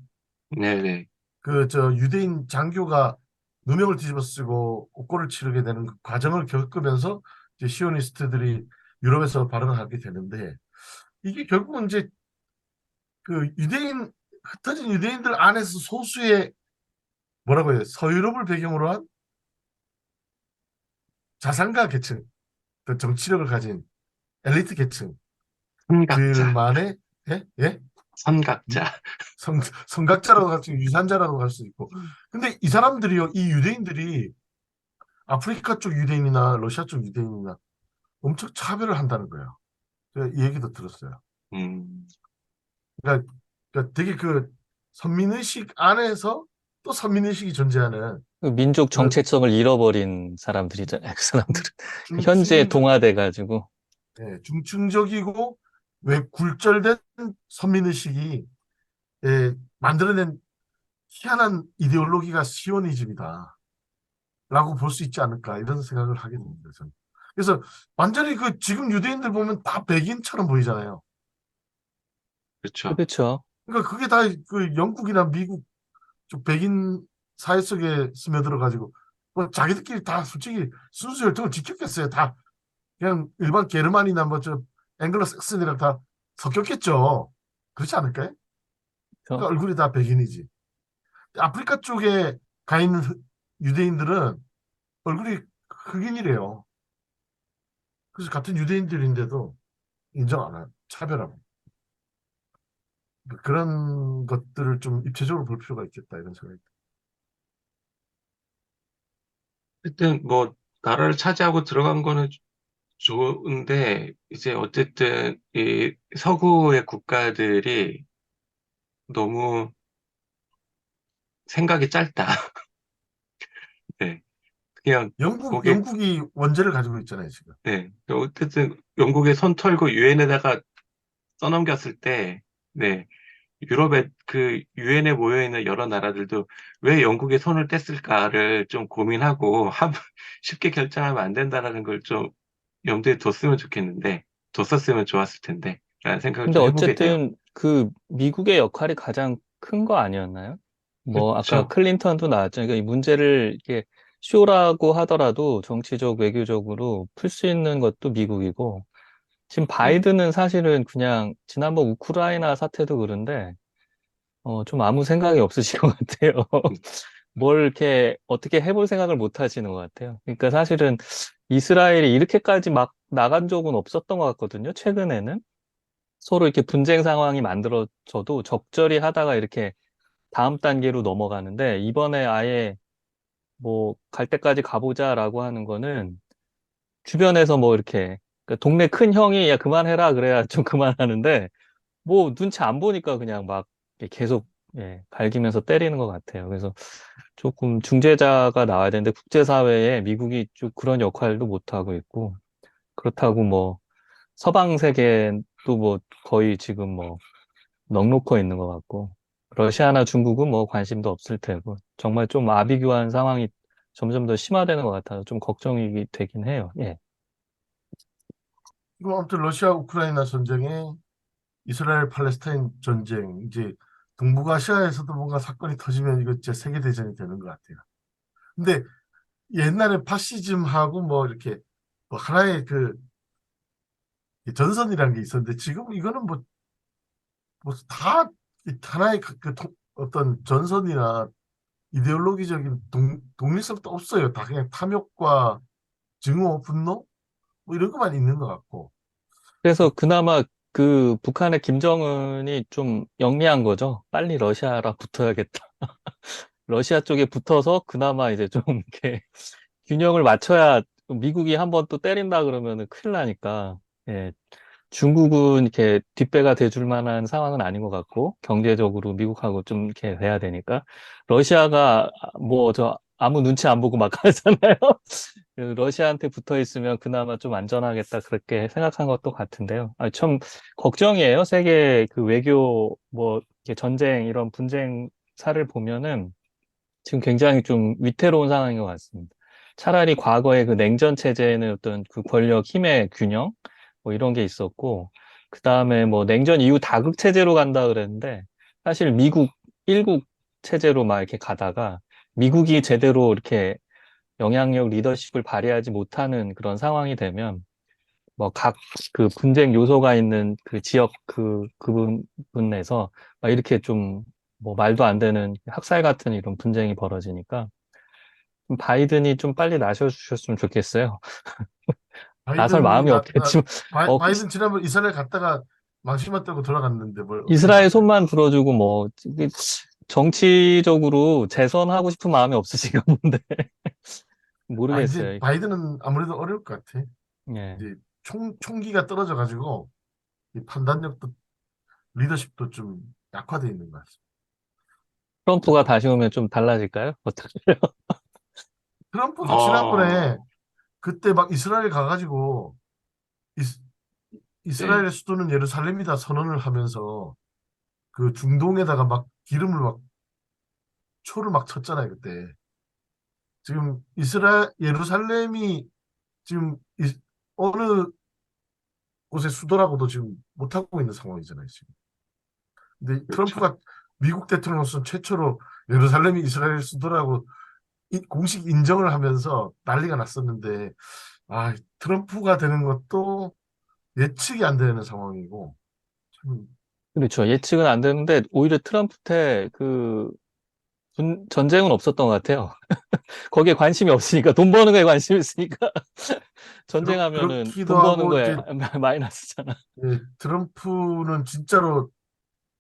네, 네. 그 저 유대인 장교가 누명을 뒤집어 쓰고 옥고를 치르게 되는 그 과정을 겪으면서 이제 시오니스트들이 유럽에서 발언을 하게 되는데 이게 결국은 이제 그 흩어진 유대인들 안에서 소수의 뭐라고 해요? 서유럽을 배경으로 한 자산가 계층, 그 정치력을 가진 엘리트 선각자, 계층들만의 예? 예? 유- 선각자. 성각자라고 할 수 있고 유산자라고 할 수 있고 근데 이 사람들이요 이 유대인들이 아프리카 쪽 유대인이나 러시아 쪽 유대인이나 엄청 차별을 한다는 거예요. 제가 이 얘기도 들었어요. 음, 그러니까, 그러니까 되게 그 선민의식 안에서 또 선민의식이 존재하는 그 민족 그 정체성을 잃어버린 사람들이잖아요. 그 사람들은 현지에 중층적, 동화돼가지고. 예, 중층적이고 왜 굴절된 선민의식이 만들어낸 희한한 이데올로기가 시오니즘이다. 라고 볼 수 있지 않을까 이런 생각을 하게 됩니다. 저는. 그래서 완전히 그 지금 유대인들 보면 다 백인처럼 보이잖아요. 그렇죠. 그러니까 그게 다 그 영국이나 미국 쪽 백인 사회 속에 스며들어가지고 뭐 자기들끼리 다 솔직히 순수 혈통을 지켰겠어요. 다 그냥 일반 게르만이나 뭐 저 앵글로 색슨이랑 다 섞였겠죠. 그렇지 않을까요? 그렇죠? 그러니까 얼굴이 다 백인이지. 아프리카 쪽에 가 있는 유대인들은 얼굴이 흑인이래요. 그래서 같은 유대인들인데도 인정 안 해요. 차별하고. 그런 것들을 좀 입체적으로 볼 필요가 있겠다 이런 생각이 하여튼 뭐 나라를 차지하고 들어간 거는 좋은데 이제 어쨌든 이 서구의 국가들이 너무 생각이 짧다. 네. 그냥 거기 영국이 원죄를 가지고 있잖아요, 지금. 네. 어쨌든 영국에 손 털고 유엔에다가 써넘겼을 때 네. 유럽의 그 유엔에 모여 있는 여러 나라들도 왜 영국에 손을 뗐을까를 좀 고민하고 쉽게 결정하면 안 된다라는 걸 좀 염두에 뒀으면 좋겠는데 뒀었으면 좋았을 텐데 라는 생각을 근데 좀 해보게 돼요. 어쨌든 그 미국의 역할이 가장 큰 거 아니었나요? 뭐 아까 그렇죠? 클린턴도 나왔죠. 그러니까 이 문제를 이렇게 쇼라고 하더라도 정치적, 외교적으로 풀 수 있는 것도 미국이고 지금 네. 바이든은 사실은 그냥 지난번 우크라이나 사태도 그런데 좀 아무 생각이 없으신 것 같아요. 뭘 이렇게 어떻게 해볼 생각을 못 하시는 것 같아요. 그러니까 사실은 이스라엘이 이렇게까지 막 나간 적은 없었던 것 같거든요. 최근에는. 서로 이렇게 분쟁 상황이 만들어져도 적절히 하다가 이렇게 다음 단계로 넘어가는데 이번에 아예 뭐 갈 때까지 가보자라고 하는 거는 주변에서 뭐 이렇게 그러니까 동네 큰 형이 야 그만해라 그래야 좀 그만하는데 뭐 눈치 안 보니까 그냥 막 이렇게 계속 예, 갈기면서 때리는 것 같아요. 그래서 조금 중재자가 나와야 되는데 국제사회에 미국이 좀 그런 역할도 못하고 있고, 그렇다고 뭐 서방 세계도 뭐 거의 지금 뭐 넋놓고 있는 것 같고, 러시아나 중국은 뭐 관심도 없을 테고, 정말 좀 아비규환 상황이 점점 더 심화되는 것 같아서 좀 걱정이 되긴 해요. 예. 그럼 아무튼 러시아 우크라이나 전쟁에 이스라엘 팔레스타인 전쟁, 이제 동북아시아에서도 뭔가 사건이 터지면 이거 진짜 세계 대전이 되는 것 같아요. 근데 옛날에 파시즘하고 뭐 이렇게 뭐 하나의 그 전선이라는 게 있었는데 지금 이거는 뭐 다 하나의 어떤 전선이나 이데올로기적인 독립성도 없어요. 다 그냥 탐욕과 증오, 분노 뭐 이런 것만 있는 것 같고. 그래서 그나마 그 북한의 김정은이 좀 영리한 거죠. 빨리 러시아랑 붙어야겠다. 러시아 쪽에 붙어서 그나마 이제 좀 이렇게 균형을 맞춰야 미국이 한번 또 때린다 그러면은 큰일 나니까. 예. 중국은 이렇게 뒷배가 돼줄 만한 상황은 아닌 것 같고, 경제적으로 미국하고 좀 이렇게 돼야 되니까. 러시아가 뭐 저 아무 눈치 안 보고 막 하잖아요. 그래서 러시아한테 붙어 있으면 그나마 좀 안전하겠다 그렇게 생각한 것도 같은데요. 아, 참 걱정이에요. 세계 그 외교 뭐 이렇게 전쟁 이런 분쟁사를 보면은 지금 굉장히 좀 위태로운 상황인 것 같습니다. 차라리 과거에 그 냉전 체제에는 어떤 그 권력 힘의 균형 뭐 이런 게 있었고, 그 다음에 뭐 냉전 이후 다극 체제로 간다 그랬는데 사실 미국 일국 체제로 막 이렇게 가다가 미국이 제대로 이렇게 영향력 리더십을 발휘하지 못하는 그런 상황이 되면 뭐 각 그 분쟁 요소가 있는 그 지역 그 부분에서 막 이렇게 좀 뭐 말도 안 되는 학살 같은 이런 분쟁이 벌어지니까 좀 바이든이 좀 빨리 나서주셨으면 좋겠어요. 나설 바이든이 마음이 없겠지만 어, 바이든 지난번 이스라엘 갔다가 망신만 떨고 돌아갔는데 뭘 어떻게 이스라엘 하겠어요? 손만 들어주고 뭐 이게 정치적으로 재선하고 싶은 마음이 없으신가 본데 아, 이제 모르겠어요. 바이든은 아무래도 어려울 것 같아. 예. 이제 총기가 떨어져 가지고 이 판단력도 리더십도 좀 약화돼 있는 것 같습니다. 트럼프가 다시 오면 좀 달라질까요? 어떻게? 트럼프도 지난번에 어, 그때 막 이스라엘 가가지고 이스, 네. 이스라엘의 수도는 예루살렘이다 선언을 하면서 그 중동에다가 막 기름을 막 초를 막 쳤잖아요 그때. 지금 예루살렘이 지금 어느 곳의 수도라고도 지금 못하고 있는 상황이잖아요 지금. 근데 그렇죠. 트럼프가 미국 대통령으로서 최초로 예루살렘이 이스라엘 수도라고 공식 인정을 하면서 난리가 났었는데 아 트럼프가 되는 것도 예측이 안 되는 상황이고 참 그렇죠. 예측은 안 되는데 오히려 트럼프 때 그 전쟁은 없었던 것 같아요. 거기에 관심이 없으니까 돈 버는 거에 관심이 있으니까 전쟁하면은 그렇기도 돈 버는 하고 거에 이제 마이너스잖아. 트럼프는 진짜로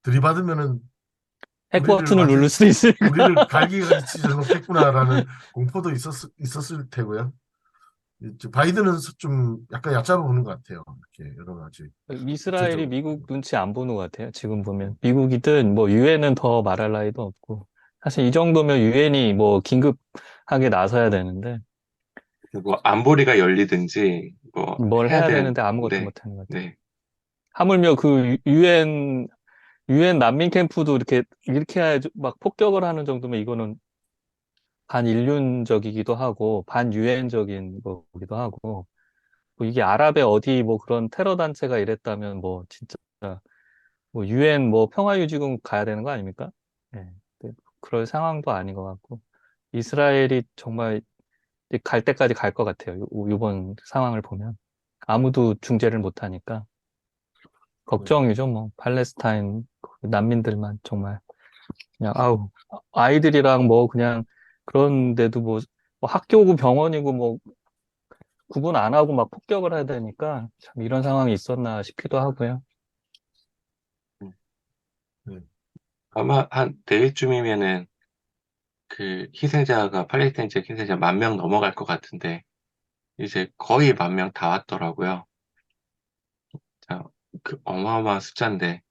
들이받으면은 핵 우리를 버튼을 누를 완전히 수도 있으니까. 우리를 갈기가 지를 놓겠구나라는 공포도 있었을 테고요. 이제 바이든은 좀 약간 얕잡아 보는 것 같아요. 이렇게 여러 가지 이스라엘이 국제적으로. 미국 눈치 안 보는 것 같아요. 지금 보면 미국이든 뭐 유엔은 더 말할 나위도 없고 사실 이 정도면 유엔이 뭐 긴급하게 나서야 되는데 뭐 안보리가 열리든지 뭐 뭘 해야 해야 되는데 아무것도 되는데, 못 하는 것 같아요. 네. 하물며 그 유엔 난민 캠프도 이렇게 막 폭격을 하는 정도면 이거는 반인륜적이기도 하고 반유엔적인 거기도 하고 뭐 이게 아랍의 어디 뭐 그런 테러 단체가 이랬다면 뭐 진짜 뭐 유엔 뭐 평화유지군 가야 되는 거 아닙니까? 예. 근데 그럴 상황도 아닌 것 같고 이스라엘이 정말 이제 갈 때까지 갈 것 같아요. 이번 상황을 보면 아무도 중재를 못 하니까 네. 걱정이죠. 뭐 팔레스타인 그 난민들만 정말 그냥 아우 아이들이랑 뭐 그냥 그런데도 뭐 학교고 병원이고 뭐 구분 안 하고 막 폭격을 해야 되니까 참 이런 상황이 있었나 싶기도 하고요. 네. 아마 한 내일쯤이면은 그 희생자가 팔레스타인 지역 희생자 10,000명 넘어갈 것 같은데 이제 거의 10,000명 다 왔더라고요. 자, 그 어마어마한 숫자인데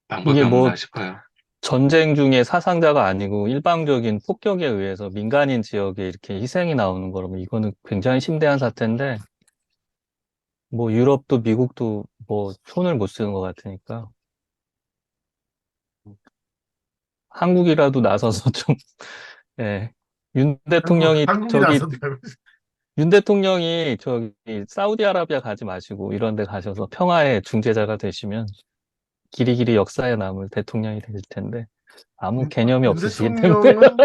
방법이 이게 뭐 없나 싶어요. 전쟁 중에 사상자가 아니고 일방적인 폭격에 의해서 민간인 지역에 이렇게 희생이 나오는 거라면 이거는 굉장히 심대한 사태인데 뭐 유럽도 미국도 뭐 손을 못 쓰는 것 같으니까 한국이라도 나서서 좀 예. 윤 대통령이 한국이 저기 나선다고. 윤 대통령이 저기 사우디아라비아 가지 마시고 이런 데 가셔서 평화의 중재자가 되시면 길이길이 역사에 남을 대통령이 되실 텐데 아무 개념이 윤 없으시기 때문에 대통령은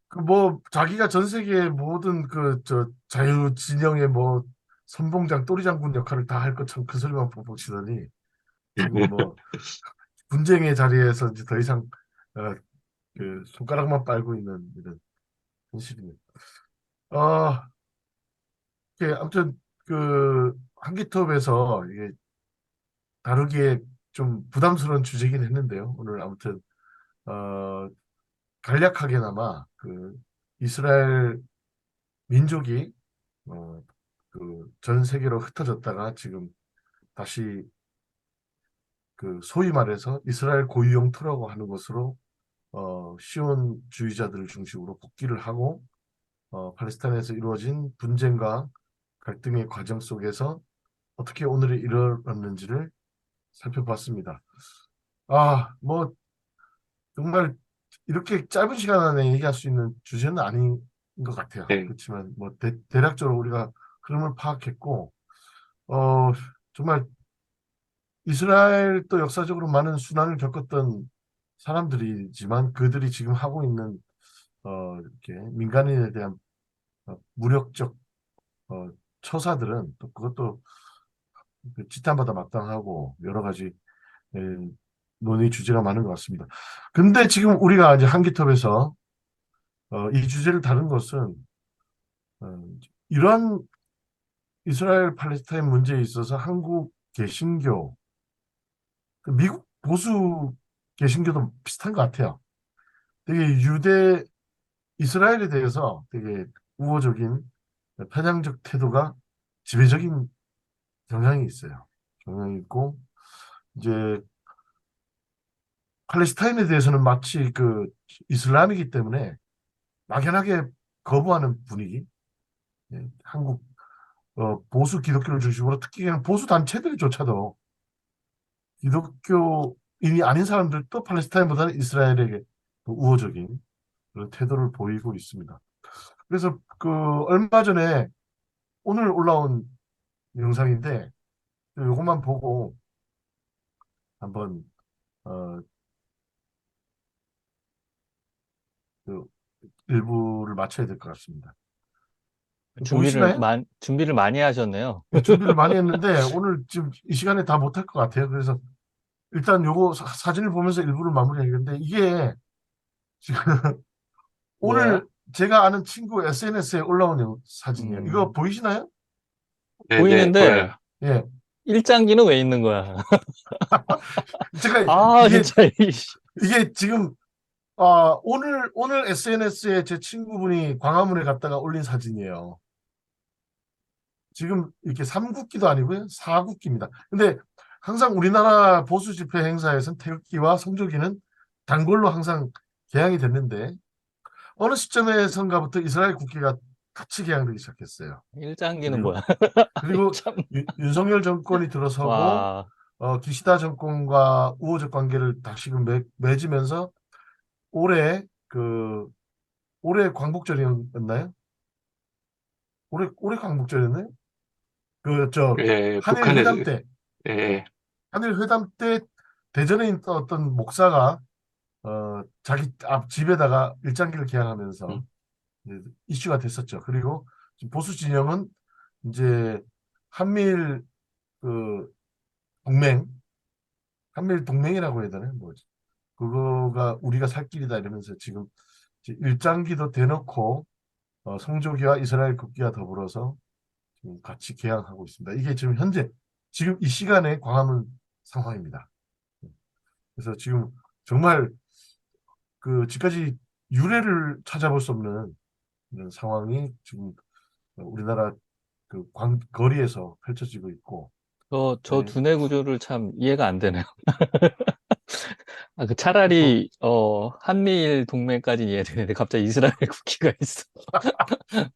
그 뭐 자기가 전 세계의 모든 그 저 자유 진영의 뭐 선봉장 또리장군 역할을 다 할 것처럼 그 소리만 뻑뻑치더니 지금 뭐 분쟁의 자리에서 이제 더 이상 그 손가락만 빨고 있는 이런 현실입니다. 어, 아무튼 그 한기톱에서 이게 다루기에 좀 부담스러운 주제긴 했는데요. 오늘 아무튼 어, 간략하게나마 그 이스라엘 민족이 그 전 세계로 흩어졌다가 지금 다시 그 소위 말해서 이스라엘 고유 영토라고 하는 것으로 시온주의자들을 중심으로 복귀를 하고 팔레스타인에서 이루어진 분쟁과 갈등의 과정 속에서 어떻게 오늘이 이르렀는지를 살펴봤습니다. 뭐 정말 이렇게 짧은 시간 안에 얘기할 수 있는 주제는 아닌 것 같아요. 네, 그렇지만 뭐 대략적으로 우리가 흐름을 파악했고 어, 정말 이스라엘도 역사적으로 많은 순환을 겪었던 사람들이지만 그들이 지금 하고 있는 이렇게 민간인에 대한 무력적 어, 처사들은 또 그것도 그 지탄받아 마땅하고 여러 가지 예, 논의 주제가 많은 것 같습니다. 근데 지금 우리가 이제 한기톱에서 이 주제를 다룬 것은 어, 이러한 이스라엘 팔레스타인 문제에 있어서 한국 개신교, 그 미국 보수 개신교도 비슷한 것 같아요. 되게 이스라엘에 대해서 되게 우호적인 편향적 태도가 지배적인 경향이 있어요. 경향이 있고 이제 팔레스타인에 대해서는 마치 그 이슬람이기 때문에 막연하게 거부하는 분위기. 예, 한국 보수 기독교를 중심으로 특히 그냥 보수 단체들조차도 기독교인이 아닌 사람들도 팔레스타인보다는 이스라엘에게 더 우호적인 그런 태도를 보이고 있습니다. 그래서 그 얼마 전에 오늘 올라온 영상인데 이것만 보고 한번 어, 그 일부를 마쳐야 될 것 같습니다. 보이시나요? 준비를 많이 하셨네요. 네, 준비를 많이 했는데 오늘 지금 이 시간에 다 못할 것 같아요. 그래서 일단 요거 사진을 보면서 일부를 마무리하겠는데 이게 지금 뭐야? 오늘 제가 아는 친구 SNS에 올라온 사진이에요. 이거 음, 보이시나요? 네, 네, 보이는데 보여요. 예. 일장기는 왜 있는 거야? 제가 아, 이게 진짜 이씨. 이게 지금 오늘 SNS에 제 친구분이 광화문에 갔다가 올린 사진이에요. 지금 이렇게 삼국기도 아니고요. 사국기입니다. 근데 항상 우리나라 보수 집회 행사에서는 태극기와 성조기는 단골로 항상 개항이 됐는데 어느 시점에선가부터 이스라엘 국기가 같이 개항되기 시작했어요. 일장기는 그리고 뭐야? 그리고 참. 윤석열 정권이 들어서고 와, 기시다 정권과 우호적 관계를 다시금 맺으면서 올해 그 올해 광복절이었나요? 올해 광복절이었나요? 그 저 예, 한일 북한에, 회담 때 예, 예. 한일 회담 때 대전에 있던 어떤 목사가 자기 앞 집에다가 일장기를 개항하면서 음, 이제 이슈가 됐었죠. 그리고 지금 보수 진영은 이제 한밀 그 동맹, 한밀 동맹이라고 해야 되나요? 뭐지? 그거가 우리가 살 길이다 이러면서 지금 이제 일장기도 대놓고 성조기와 이스라엘 국기와 더불어서 지금 같이 개항하고 있습니다. 이게 지금 현재 지금 이 시간에 광화문 상황입니다. 그래서 지금 정말 그 지금까지 유례를 찾아볼 수 없는 이런 상황이 지금 우리나라 그 거리에서 펼쳐지고 있고, 저 네. 두뇌 구조를 참 이해가 안 되네요. 그 또, 차라리, 한미일 동맹까지 이해되는데 갑자기 이스라엘 국기가 있어.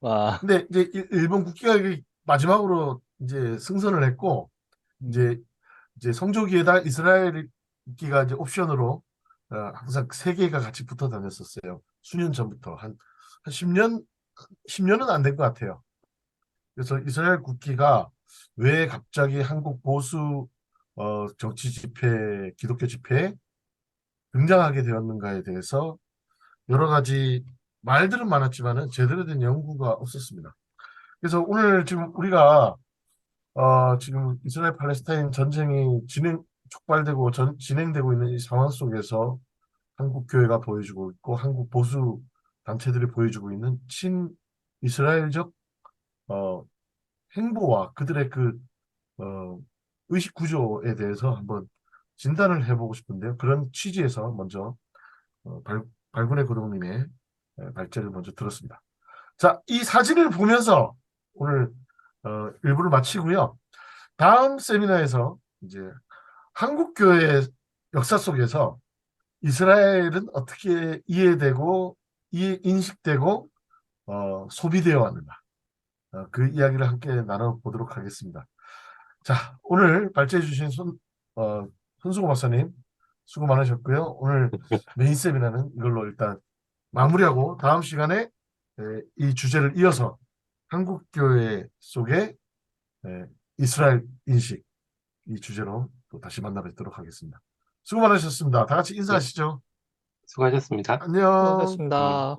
와, 근데 이제 일본 국기가 이게 마지막으로 이제 승선을 했고, 음, 이제 성조기에다 이스라엘 국기가 이제 옵션으로 항상 세 개가 같이 붙어 다녔었어요. 수년 전부터 한 10년 10년은 안 된 것 같아요. 그래서 이스라엘 국기가 왜 갑자기 한국 보수 정치 집회, 기독교 집회에 등장하게 되었는가에 대해서 여러 가지 말들은 많았지만은 제대로 된 연구가 없었습니다. 그래서 오늘 지금 우리가 지금 이스라엘 팔레스타인 전쟁이 촉발되고 진행되고 있는 이 상황 속에서 한국 교회가 보여주고 있고 한국 보수 단체들이 보여주고 있는 친 이스라엘적 어, 행보와 그들의 어, 의식 구조에 대해서 한번 진단을 해보고 싶은데요. 그런 취지에서 먼저 발군의 고동님의 발제를 먼저 들었습니다. 자, 이 사진을 보면서 오늘 일부를 마치고요. 다음 세미나에서 이제 한국교회 역사 속에서 이스라엘은 어떻게 이해되고 인식되고 소비되어 왔는가 그 이야기를 함께 나눠보도록 하겠습니다. 자, 오늘 발제해 주신 손수고 박사님 수고 많으셨고요. 오늘 메인 세미나는 이걸로 일단 마무리하고 다음 시간에 이 주제를 이어서 한국교회 속의 에, 이스라엘 인식 이 주제로 또 다시 만나 뵙도록 하겠습니다. 수고 많으셨습니다. 다 같이 네, 인사하시죠. 수고하셨습니다. 안녕. 네. 수고하셨습니다.